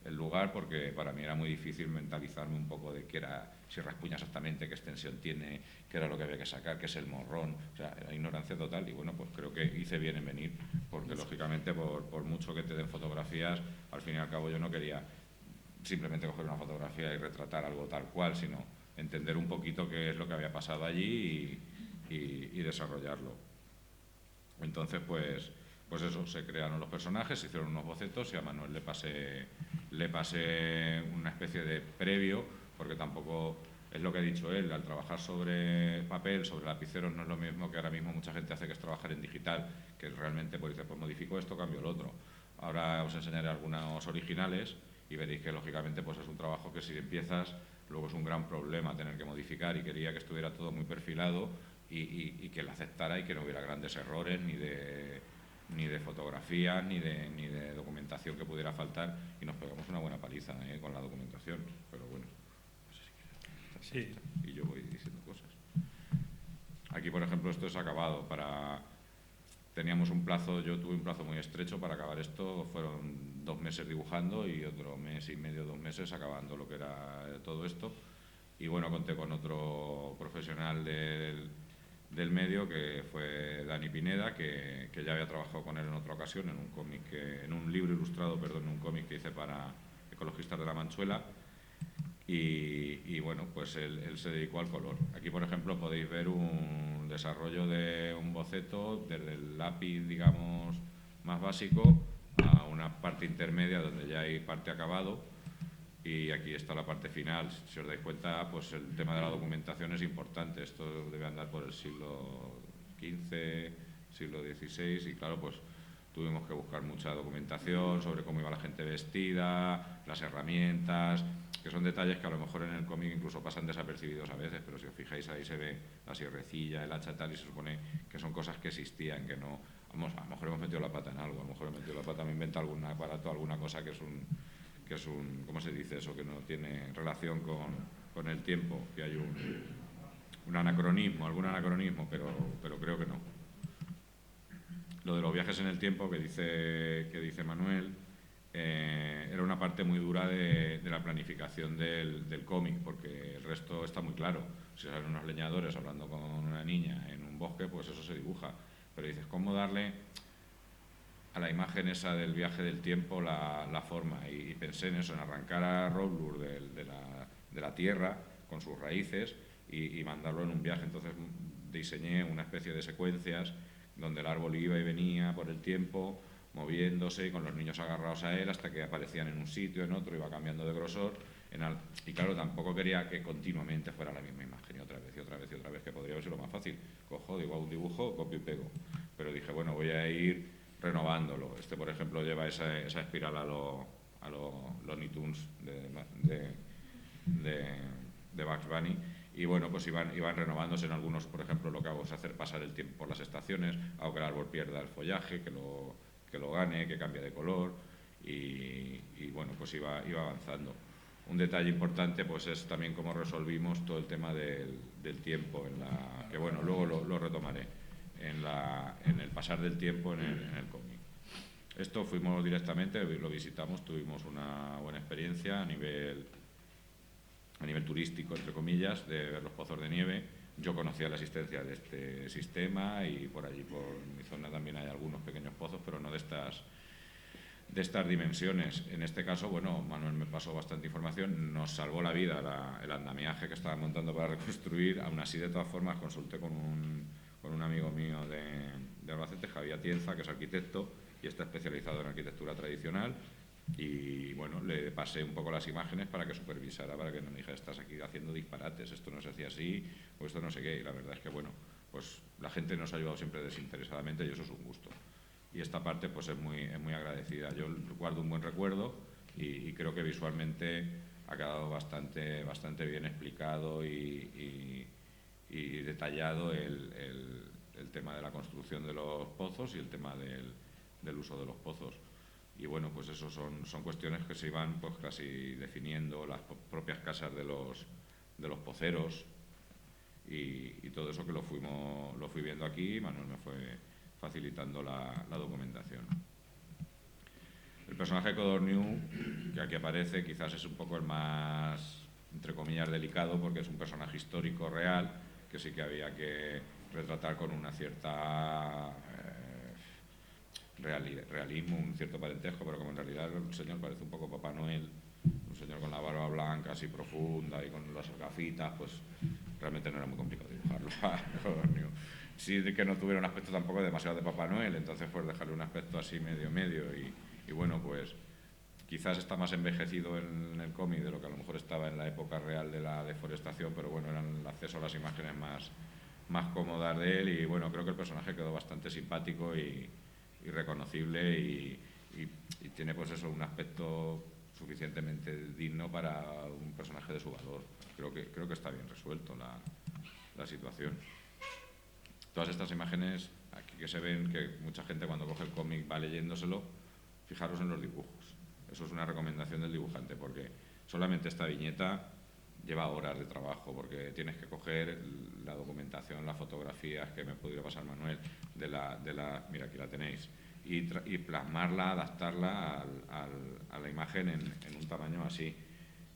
el lugar, porque para mí era muy difícil mentalizarme un poco de qué era Sierra Espuña exactamente, qué extensión tiene, qué era lo que había que sacar, qué es el morrón. O sea, era ignorancia total, y bueno, pues creo que hice bien en venir, porque lógicamente por mucho que te den fotografías, al fin y al cabo yo no quería simplemente coger una fotografía y retratar algo tal cual, sino entender un poquito qué es lo que había pasado allí y desarrollarlo. Entonces, pues eso, se crearon los personajes, se hicieron unos bocetos, y a Manuel le pasé una especie de previo, porque tampoco es lo que ha dicho él, al trabajar sobre papel, sobre lapiceros, no es lo mismo que ahora mismo mucha gente hace, que es trabajar en digital, que realmente pues dice, pues modifico esto, cambio lo otro. Ahora os enseñaré algunos originales y veréis que lógicamente pues es un trabajo que si empiezas, luego es un gran problema tener que modificar, y quería que estuviera todo muy perfilado y que lo aceptara, y que no hubiera grandes errores ni de fotografía ni de documentación que pudiera faltar, y nos pegamos una buena paliza con la documentación, pero bueno, no sé si quieres. Sí. Y yo voy diciendo cosas. Aquí, por ejemplo, esto es acabado. Teníamos un plazo, yo tuve un plazo muy estrecho para acabar esto, fueron 2 meses dibujando y otro mes y medio, 2 meses acabando lo que era todo esto. Y bueno, conté con otro profesional del medio, que fue Dani Pineda, que ya había trabajado con él en otra ocasión, en un libro ilustrado, en un cómic que hice para Ecologistas de la Manchuela. Y bueno, pues él se dedicó al color. Aquí, por ejemplo, podéis ver un desarrollo de un boceto desde el lápiz, digamos, más básico a una parte intermedia donde ya hay parte acabado, y aquí está la parte final. Si os dais cuenta, pues el tema de la documentación es importante. Esto debe andar por el siglo XV, siglo XVI, y claro, pues tuvimos que buscar mucha documentación sobre cómo iba la gente vestida, las herramientas, que son detalles que a lo mejor en el cómic incluso pasan desapercibidos a veces, pero si os fijáis ahí se ve la sierrecilla, el hacha tal, y se supone que son cosas que existían, que no, vamos, a lo mejor hemos metido la pata en algo, a lo mejor hemos metido la pata, me invento algún aparato, alguna cosa que es un, ¿cómo se dice eso? Que no tiene relación con el tiempo, que hay un anacronismo, algún anacronismo, pero creo que no. Lo de los viajes en el tiempo que dice Manuel, era una parte muy dura de la planificación del cómic, porque el resto está muy claro. Si salen unos leñadores hablando con una niña en un bosque, pues eso se dibuja. Pero dices, ¿cómo darle a la imagen esa del viaje del tiempo la forma? Y pensé en eso, en arrancar a Roblur de la tierra con sus raíces y mandarlo en un viaje. Entonces diseñé una especie de secuencias donde el árbol iba y venía por el tiempo, moviéndose, con los niños agarrados a él hasta que aparecían en un sitio, en otro, iba cambiando de grosor. Y claro, tampoco quería que continuamente fuera la misma imagen, y otra vez, y otra vez, y otra vez, que podría haber sido lo más fácil. Cojo, digo, un dibujo, copio y pego. Pero dije, bueno, voy a ir renovándolo. Este, por ejemplo, lleva esa espiral a los Looney Tunes de Bugs Bunny. Y bueno, pues iban renovándose. En algunos, por ejemplo, lo que hago es hacer pasar el tiempo por las estaciones, hago que el árbol pierda el follaje, que que lo gane, que cambie de color y bueno, pues iba avanzando. Un detalle importante pues es también cómo resolvimos todo el tema del tiempo, que bueno, luego lo retomaré, en el pasar del tiempo en el cómic. Esto fuimos directamente, lo visitamos, tuvimos una buena experiencia a nivel turístico, entre comillas, de ver los pozos de nieve. Yo conocía la existencia de este sistema y por allí, por mi zona, también hay algunos pequeños pozos, pero no de estas dimensiones. En este caso, bueno, Manuel me pasó bastante información, nos salvó la vida el andamiaje que estaba montando para reconstruir. Aún así, de todas formas, consulté con un amigo mío de Albacete, Javier Atienza, que es arquitecto y está especializado en arquitectura tradicional, y bueno, le pasé un poco las imágenes para que supervisara, para que no me dijera, estás aquí haciendo disparates, esto no se hacía así, o esto no sé qué. Y la verdad es que, bueno, pues la gente nos ha ayudado siempre desinteresadamente y eso es un gusto. Y esta parte pues es muy agradecida. Yo guardo un buen recuerdo y creo que visualmente ha quedado bastante bien explicado y detallado el tema de la construcción de los pozos y el tema del uso de los pozos. Y bueno, pues eso son cuestiones que se iban pues casi definiendo las propias casas de los poceros y todo eso que lo fui viendo aquí y Manuel me fue facilitando la documentación. El personaje de Codorniu, que aquí aparece, quizás es un poco el más, entre comillas, delicado, porque es un personaje histórico real, que sí que había que retratar con una cierta realismo, un cierto parentesco, pero como en realidad el señor parece un poco Papá Noel, un señor con la barba blanca, así profunda, y con las gafitas, pues realmente no era muy complicado dibujarlo a Codorniu. Sí que no tuviera un aspecto tampoco demasiado de Papá Noel, entonces pues dejarle un aspecto así medio y bueno, pues quizás está más envejecido en el cómic de lo que a lo mejor estaba en la época real de la deforestación, pero bueno, era el acceso a las imágenes más cómodas de él y bueno, creo que el personaje quedó bastante simpático y reconocible y tiene pues eso, un aspecto suficientemente digno para un personaje de su valor. Creo que está bien resuelto la situación. Todas estas imágenes aquí que se ven, que mucha gente cuando coge el cómic va leyéndoselo, fijaros en los dibujos. Eso es una recomendación del dibujante, porque solamente esta viñeta lleva horas de trabajo, porque tienes que coger la documentación, las fotografías que me podría pasar Manuel, mira, aquí la tenéis, y plasmarla, adaptarla a la imagen en un tamaño así.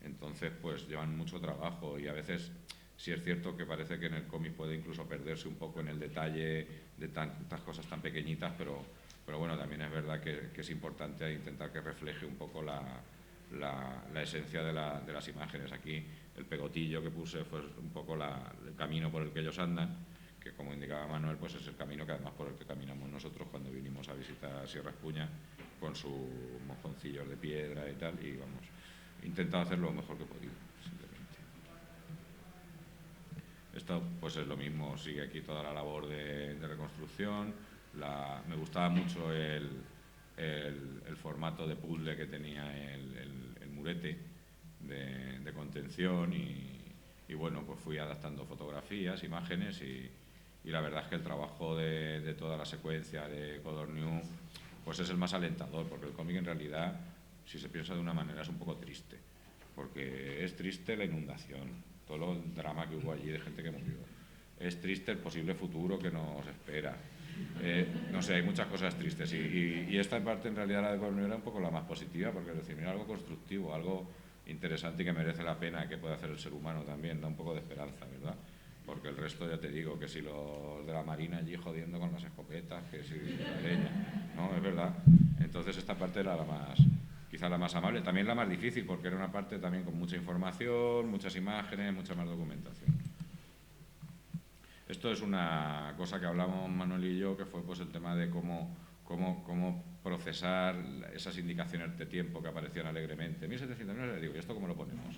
Entonces, pues llevan mucho trabajo y a veces sí es cierto que parece que en el cómic puede incluso perderse un poco en el detalle de tantas cosas tan pequeñitas, pero bueno, también es verdad que es importante intentar que refleje un poco la esencia de las imágenes. Aquí el pegotillo que puse fue un poco el camino por el que ellos andan, que como indicaba Manuel, pues es el camino que además por el que caminamos nosotros cuando vinimos a visitar Sierra Espuña con sus mojoncillos de piedra y tal, y vamos, he intentado hacerlo lo mejor que he podido, simplemente. Esto pues es lo mismo, sigue aquí toda la labor de reconstrucción. Me gustaba mucho el formato de puzzle que tenía el murete de contención y bueno, pues fui adaptando fotografías, imágenes y la verdad es que el trabajo de toda la secuencia de Codorniu pues es el más alentador, porque el cómic en realidad, si se piensa de una manera, es un poco triste, porque es triste la inundación, todo el drama que hubo allí de gente que murió, es triste el posible futuro que nos espera. No sé, hay muchas cosas tristes y esta parte en realidad la de Codorniu era un poco la más positiva, porque es decir, mira, algo constructivo, algo interesante y que merece la pena, que puede hacer el ser humano también, da un poco de esperanza, ¿verdad? Porque el resto ya te digo, que si los de la Marina allí jodiendo con las escopetas, que si la leña, no, es verdad. Entonces esta parte era quizá la más amable, también la más difícil, porque era una parte también con mucha información, muchas imágenes, mucha más documentación. Esto es una cosa que hablamos Manuel y yo, que fue pues el tema de cómo procesar esas indicaciones de tiempo que aparecían alegremente. 1700, digo, ¿y esto cómo lo ponemos?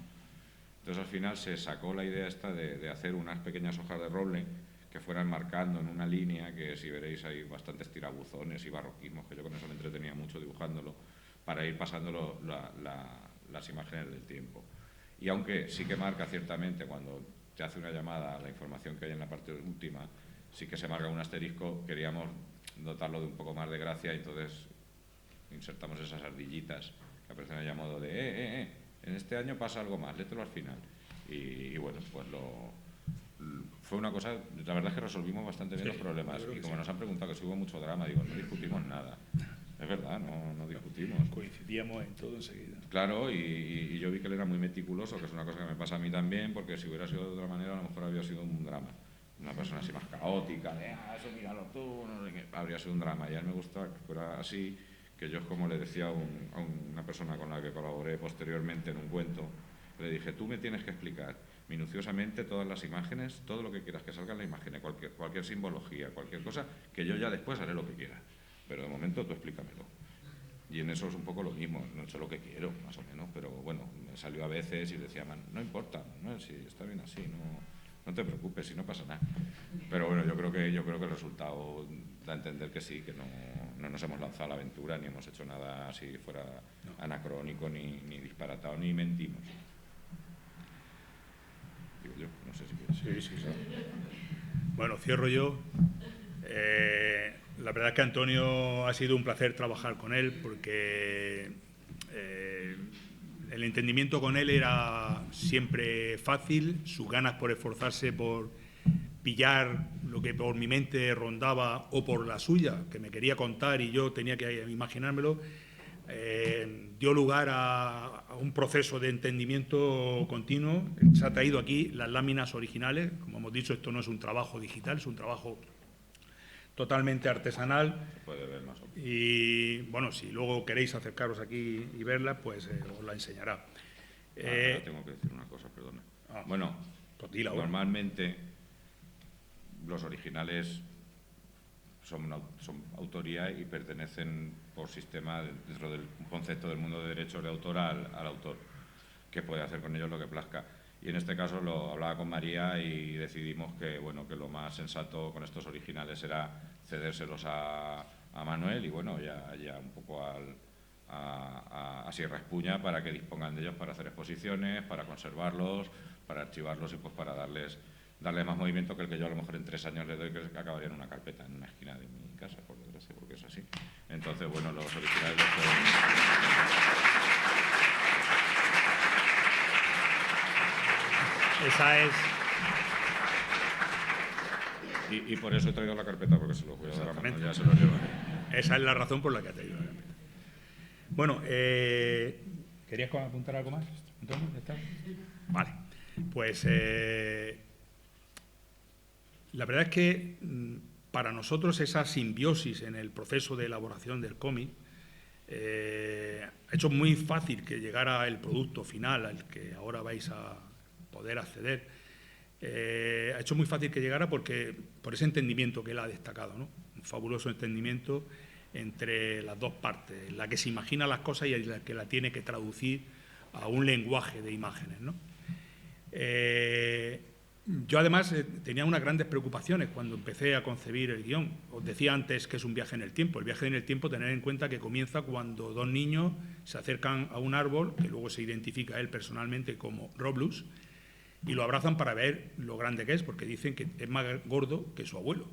Entonces al final se sacó la idea esta de hacer unas pequeñas hojas de roble que fueran marcando en una línea, que si veréis hay bastantes tirabuzones y barroquismos, que yo con eso me entretenía mucho dibujándolo, para ir pasando las imágenes del tiempo. Y aunque sí que marca ciertamente cuando te hace una llamada a la información que hay en la parte última, sí que se marca un asterisco, queríamos dotarlo de un poco más de gracia y entonces insertamos esas ardillitas que aparecen ahí a modo de en este año pasa algo más, léetelo al final. Y bueno, pues fue una cosa, la verdad es que resolvimos bastante bien los problemas. Y como nos han preguntado que si hubo mucho drama, digo, no discutimos nada. Es verdad, no discutimos. Coincidíamos en todo enseguida. Claro, y yo vi que él era muy meticuloso, que es una cosa que me pasa a mí también, porque si hubiera sido de otra manera, a lo mejor habría sido un drama. Una persona así más caótica, de eso míralo tú, no sé qué, habría sido un drama. Y a él me gusta que fuera así, que yo, como le decía a una persona con la que colaboré posteriormente en un cuento, le dije, tú me tienes que explicar minuciosamente todas las imágenes, todo lo que quieras que salga en la imagen, cualquier simbología, cualquier cosa, que yo ya después haré lo que quiera. Pero de momento tú explícamelo. Y en eso es un poco lo mismo, no sé lo que quiero, más o menos, pero bueno, me salió a veces y decía, no importa, ¿no? Si está bien así, no te preocupes, si no pasa nada. Pero bueno, yo creo que el resultado da a entender que sí, que no nos hemos lanzado a la aventura, ni hemos hecho nada así fuera anacrónico, ni disparatado, ni mentimos. Digo yo, no sé si quieres. Sí. Bueno, cierro yo. La verdad es que Antonio ha sido un placer trabajar con él porque el entendimiento con él era siempre fácil, sus ganas por esforzarse por pillar lo que por mi mente rondaba o por la suya, que me quería contar y yo tenía que imaginármelo, dio lugar a un proceso de entendimiento continuo. Se ha traído aquí las láminas originales, como hemos dicho, esto no es un trabajo digital, es un trabajo totalmente artesanal. Se puede ver más o menos. Y bueno, si luego queréis acercaros aquí y verla, pues os la enseñará. Ahora tengo que decir una cosa, perdona. Bueno, pues dila ahora. Normalmente los originales son autoría y pertenecen por sistema dentro del concepto del mundo de derechos de autor al autor, que puede hacer con ellos lo que plazca. Y en este caso lo hablaba con María y decidimos que lo más sensato con estos originales era cedérselos a Manuel y bueno, ya un poco a Sierra Espuña para que dispongan de ellos para hacer exposiciones, para conservarlos, para archivarlos y pues para darles más movimiento que el que yo a lo mejor en 3 años le doy, que acabaría en una carpeta en una esquina de mi casa, por desgracia, porque es así. Entonces, bueno, los originales Esa es. Y por eso he traído la carpeta, porque se los voy a dar a mano, ya se los llevo. Esa es la razón por la que ha traído la carpeta. Bueno, ¿querías apuntar algo más? ¿Entonces, ya está? Vale. Pues la verdad es que para nosotros esa simbiosis en el proceso de elaboración del cómic ha hecho muy fácil que llegara el producto final al que ahora vais a poder acceder. Ha hecho muy fácil que llegara por ese entendimiento que él ha destacado, ¿no? Un fabuloso entendimiento entre las dos partes, la que se imagina las cosas y la que la tiene que traducir a un lenguaje de imágenes, ¿no? Yo además tenía unas grandes preocupaciones cuando empecé a concebir el guión. Os decía antes que es un viaje en el tiempo. El viaje en el tiempo, tener en cuenta que comienza cuando 2 niños se acercan a un árbol, que luego se identifica él personalmente como Roblus, y lo abrazan para ver lo grande que es, porque dicen que es más gordo que su abuelo.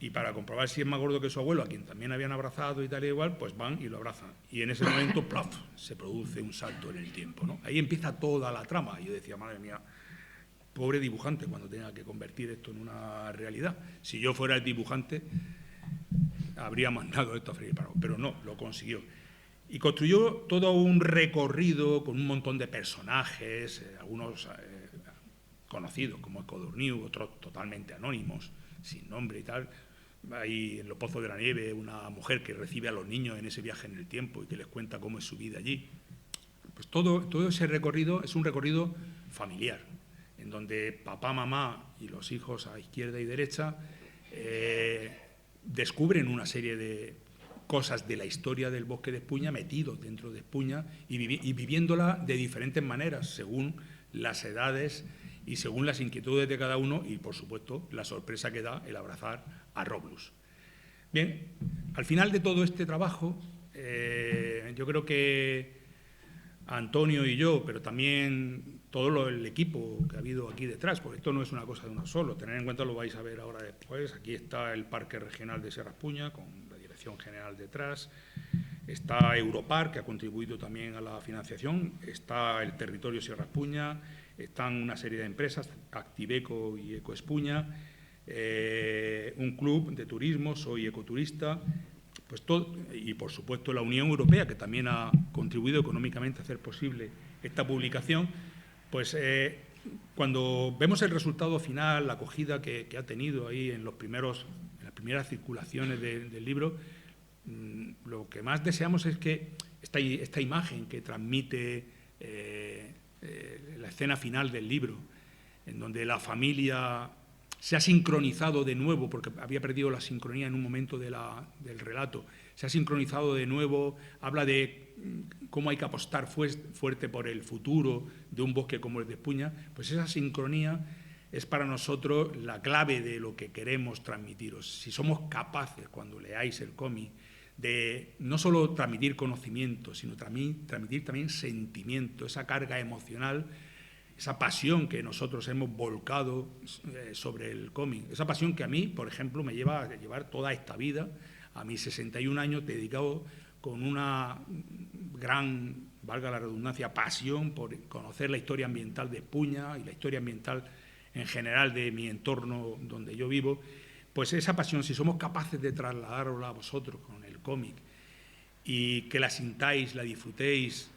Y para comprobar si es más gordo que su abuelo, a quien también habían abrazado y tal y igual, pues van y lo abrazan. Y en ese momento, ¡plaf!, se produce un salto en el tiempo, ¿no? Ahí empieza toda la trama. Y yo decía, madre mía, pobre dibujante cuando tenga que convertir esto en una realidad. Si yo fuera el dibujante, habría mandado esto a freír para... Pero no, lo consiguió. Y construyó todo un recorrido con un montón de personajes, algunos conocidos como Codorniu, otros totalmente anónimos, sin nombre y tal. Hay en los Pozos de la Nieve una mujer que recibe a los niños en ese viaje en el tiempo y que les cuenta cómo es su vida allí. Pues todo ese recorrido es un recorrido familiar, en donde papá, mamá y los hijos a izquierda y derecha descubren una serie de cosas de la historia del bosque de Espuña metidos dentro de Espuña y viviéndola de diferentes maneras, según las edades y según las inquietudes de cada uno y, por supuesto, la sorpresa que da el abrazar a Roblus. Bien, al final de todo este trabajo, yo creo que Antonio y yo, pero también todo el equipo que ha habido aquí detrás, porque esto no es una cosa de uno solo, tener en cuenta, lo vais a ver ahora después, aquí está el Parque Regional de Sierra Espuña, con la Dirección General detrás, está Europar, que ha contribuido también a la financiación, está el Territorio Sierra Espuña, están una serie de empresas, Activeco y Ecoespuña, un club de turismo, Soy Ecoturista, pues todo, y por supuesto la Unión Europea, que también ha contribuido económicamente a hacer posible esta publicación. Pues cuando vemos el resultado final, la acogida que ha tenido ahí en las primeras circulaciones del libro, lo que más deseamos es que esta imagen que transmite la escena final del libro, en donde la familia se ha sincronizado de nuevo, porque había perdido la sincronía en un momento del relato, se ha sincronizado de nuevo, habla de cómo hay que apostar fuerte por el futuro de un bosque como el de Espuña. Pues esa sincronía es para nosotros la clave de lo que queremos transmitiros. Si somos capaces, cuando leáis el cómic, de no solo transmitir conocimiento, sino transmitir también sentimiento, esa carga emocional, esa pasión que nosotros hemos volcado sobre el cómic, esa pasión que a mí, por ejemplo, me lleva a llevar toda esta vida, a mis 61 años, dedicado con una gran, valga la redundancia, pasión por conocer la historia ambiental de Espuña y la historia ambiental en general de mi entorno donde yo vivo. Pues esa pasión, si somos capaces de trasladárosla a vosotros con el cómic y que la sintáis, la disfrutéis,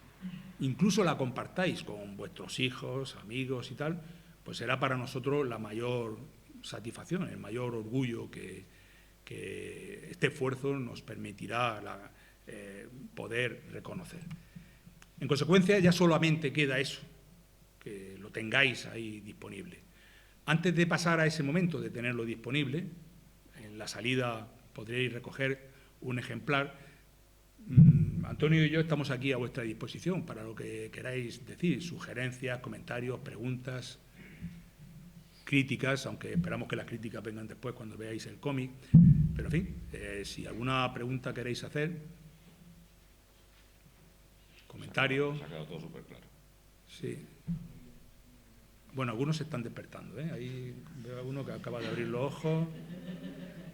incluso la compartáis con vuestros hijos, amigos y tal, pues será para nosotros la mayor satisfacción, el mayor orgullo que este esfuerzo nos permitirá poder reconocer. En consecuencia, ya solamente queda eso, que lo tengáis ahí disponible. Antes de pasar a ese momento de tenerlo disponible, en la salida podréis recoger un ejemplar. Antonio y yo estamos aquí a vuestra disposición para lo que queráis decir, sugerencias, comentarios, preguntas, críticas, aunque esperamos que las críticas vengan después cuando veáis el cómic. Pero, en fin, si alguna pregunta queréis hacer, comentario. Se ha quedado todo súper claro. Sí. Bueno, algunos se están despertando, ¿eh? Ahí veo a uno que acaba de abrir los ojos.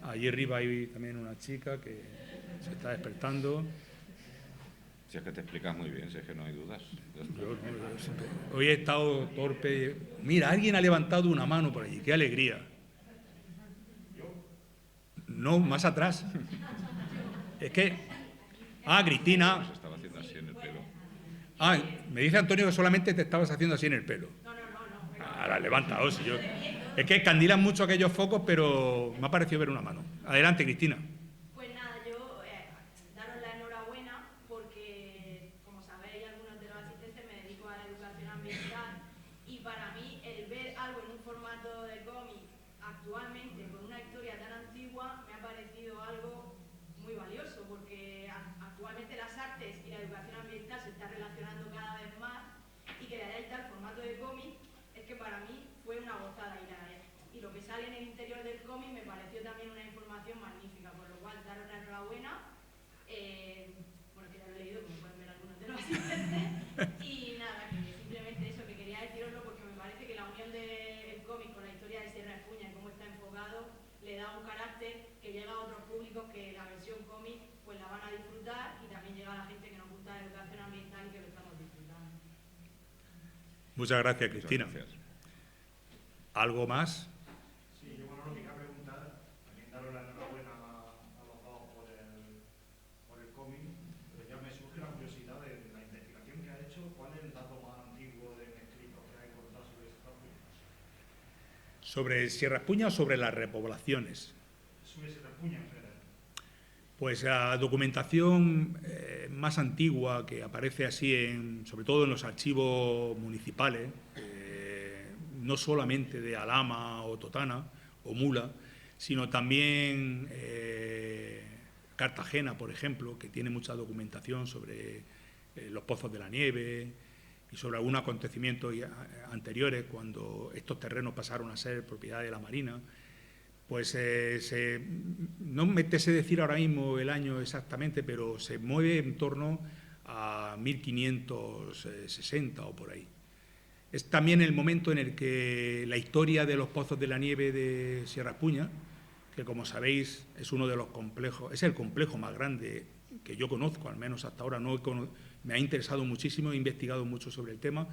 Allí arriba hay también una chica que se está despertando. Si es que te explicas muy bien, si es que no hay dudas. Hoy he estado torpe. Mira, alguien ha levantado una mano por allí. ¡Qué alegría! No, más atrás. Es que... Cristina. Se estaba haciendo así en el pelo. Me dice Antonio que solamente te estabas haciendo así en el pelo. Ahora, levantaos. Si yo... Es que candilan mucho aquellos focos, pero me ha parecido ver una mano. Adelante, Cristina. Pues nada, yo daros la enhorabuena porque, como sabéis, algunos de los asistentes me dedico a la educación ambiental y para mí el ver algo en un formato de cómic actualmente con una historia tan antigua me ha parecido algo muy valioso porque actualmente las artes y la educación ambiental se están relacionando cada vez más y que de ahí está el formato de cómic es que para mí fue una gozada y lo que sale en el interior del cómic me pareció también una información magnífica, por lo cual daros la enhorabuena, bueno, que ya lo he leído, como pueden ver algunos de los asistentes, y nada, que simplemente eso, que quería deciroslo porque me parece que la unión del cómic con la historia de Sierra Espuña y cómo está enfocado, le da un carácter que llega a otros públicos que la versión cómic pues la van a disfrutar y también llega a la gente que nos gusta la educación ambiental y que lo estamos disfrutando. Muchas gracias, Cristina. Muchas gracias. ¿Algo más? Sí, yo bueno, lo que quería preguntar, también daros la enhorabuena a los dos por el cómic, pero ya me surge la curiosidad de la investigación que ha hecho, ¿cuál es el dato más antiguo de un escrito que ha encontrado sobre Sierra Espuña? ¿Sobre Sierra Espuña o sobre las repoblaciones? Sobre Sierra Espuña en general. Pues la documentación más antigua que aparece así, sobre todo en los archivos municipales, no solamente de Alhama o Totana o Mula, sino también Cartagena, por ejemplo, que tiene mucha documentación sobre los pozos de la nieve y sobre algunos acontecimientos anteriores cuando estos terrenos pasaron a ser propiedad de la Marina. Pues no me sé decir ahora mismo el año exactamente, pero se mueve en torno a 1560 o por ahí. Es también el momento en el que la historia de los pozos de la nieve de Sierra Espuña, que como sabéis es uno de los complejos, es el complejo más grande que yo conozco, al menos hasta ahora me ha interesado muchísimo, he investigado mucho sobre el tema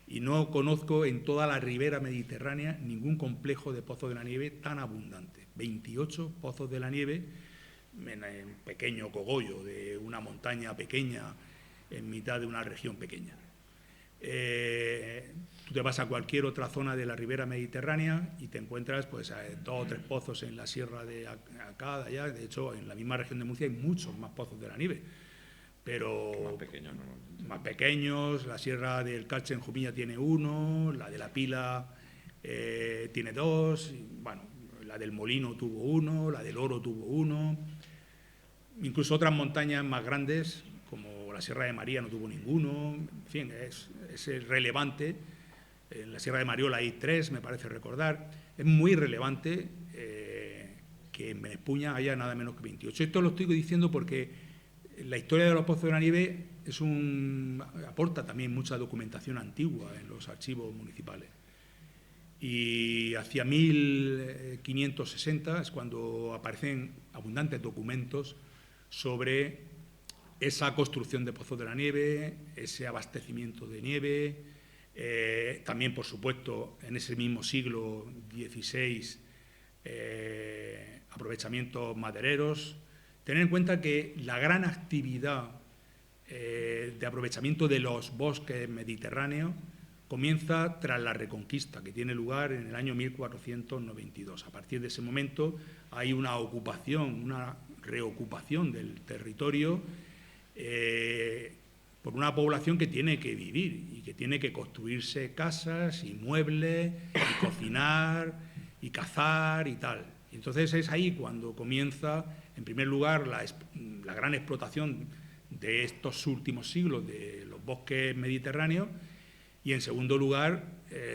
y no conozco en toda la ribera mediterránea ningún complejo de pozos de la nieve tan abundante. 28 pozos de la nieve en un pequeño cogollo de una montaña pequeña en mitad de una región pequeña. Tú te vas a cualquier otra zona de la ribera mediterránea y te encuentras pues 2 o 3 pozos en la sierra de acá, de allá. De hecho, en la misma región de Murcia hay muchos más pozos de la nieve, pero Más pequeños, normalmente. más pequeños. La sierra del Calche en Jumilla tiene 1, la de la Pila tiene 2, y, bueno, la del Molino tuvo 1, la del Oro tuvo 1, incluso otras montañas más grandes como la Sierra de María no tuvo ninguno. En fin, es relevante. En la Sierra de Mariola hay 3, me parece recordar. Es muy relevante que en Espuña haya nada menos que 28. Esto lo estoy diciendo porque la historia de los pozos de la nieve aporta también mucha documentación antigua en los archivos municipales. Y hacia 1560 es cuando aparecen abundantes documentos sobre esa construcción de pozos de la nieve, ese abastecimiento de nieve, también, por supuesto, en ese mismo siglo XVI, aprovechamientos madereros. Tener en cuenta que la gran actividad de aprovechamiento de los bosques mediterráneos comienza tras la Reconquista, que tiene lugar en el año 1492. A partir de ese momento hay una ocupación, una reocupación del territorio por una población que tiene que vivir y que tiene que construirse casas y muebles y cocinar y cazar y tal. Y entonces es ahí cuando comienza, en primer lugar, la gran explotación de estos últimos siglos de los bosques mediterráneos y, en segundo lugar,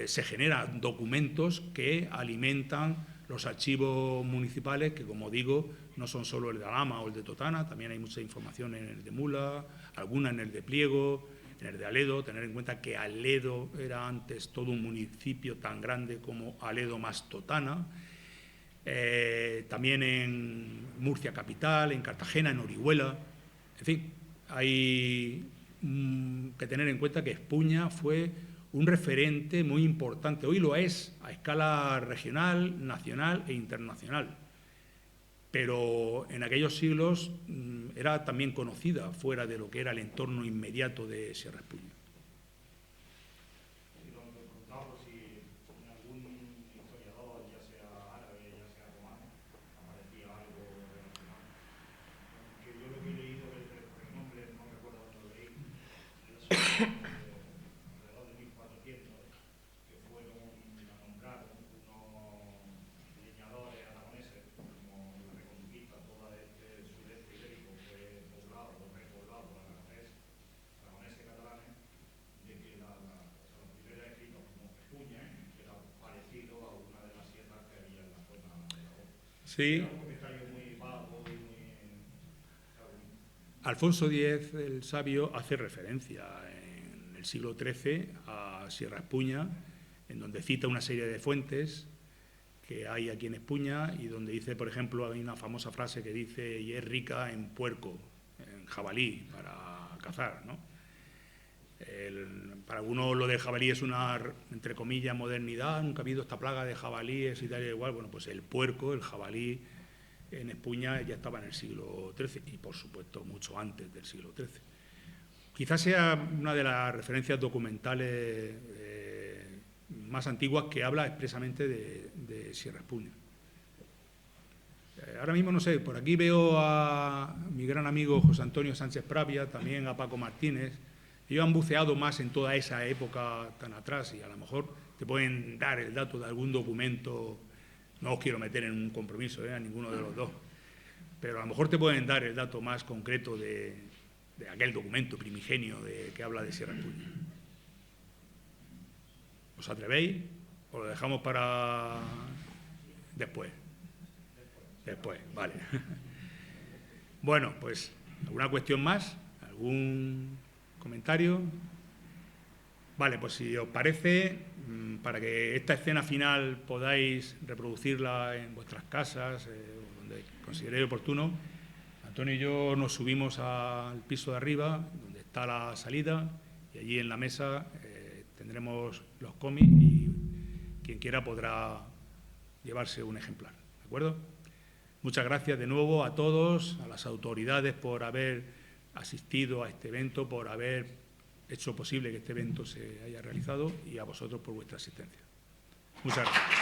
se generan documentos que alimentan los archivos municipales, que, como digo, no son solo el de Alhama o el de Totana, también hay mucha información en el de Mula, alguna en el de Pliego, en el de Aledo. Tener en cuenta que Aledo era antes todo un municipio tan grande como Aledo más Totana. También en Murcia capital, en Cartagena, en Orihuela. En fin, hay que tener en cuenta que Espuña fue un referente muy importante. Hoy lo es a escala regional, nacional e internacional. Pero en aquellos siglos era también conocida fuera de lo que era el entorno inmediato de Sierra Espuña. Y lo que preguntaba, por si en algún historiador, ya sea árabe, ya sea romano, aparecía algo relacionado. Que yo lo que he leído, por el nombre, no recuerdo dónde lo leí, alrededor de 1400, que fueron a comprar unos leñadores aragoneses, como la Reconquista, todo este sudeste ibérico fue poblado o repoblado por aragoneses catalanes, de que los primeros escritos como Espuña, que era parecido a una de las sierras que había en la zona de la Oca. Sí. Era un comentario muy vago y muy... Alfonso X, el sabio, hace referencia en el siglo XIII a Sierra Espuña, en donde cita una serie de fuentes que hay aquí en Espuña y donde dice, por ejemplo, hay una famosa frase que dice: y es rica en puerco, en jabalí, para cazar, ¿no? Para algunos lo de jabalí es una, entre comillas, modernidad, nunca ha habido esta plaga de jabalíes y tal y igual. Bueno, pues el puerco, el jabalí, en Espuña ya estaba en el siglo XIII y, por supuesto, mucho antes del siglo XIII. Quizás sea una de las referencias documentales más antiguas que habla expresamente de Sierra Espuña. Ahora mismo, no sé, por aquí veo a mi gran amigo José Antonio Sánchez Pravia, también a Paco Martínez. Ellos han buceado más en toda esa época tan atrás y a lo mejor te pueden dar el dato de algún documento. No os quiero meter en un compromiso a ninguno de los dos, pero a lo mejor te pueden dar el dato más concreto de aquel documento primigenio que habla de Sierra Espuña. ¿Os atrevéis o lo dejamos para después? Después, vale. Bueno, pues, ¿alguna cuestión más? ¿Algún comentario? Vale, pues si os parece, para que esta escena final podáis reproducirla en vuestras casas, donde consideréis oportuno, Antonio y yo nos subimos al piso de arriba, donde está la salida, y allí en la mesa tendremos los cómics y quien quiera podrá llevarse un ejemplar. ¿De acuerdo? Muchas gracias de nuevo a todos, a las autoridades por haber asistido a este evento, por haber hecho posible que este evento se haya realizado y a vosotros por vuestra asistencia. Muchas gracias.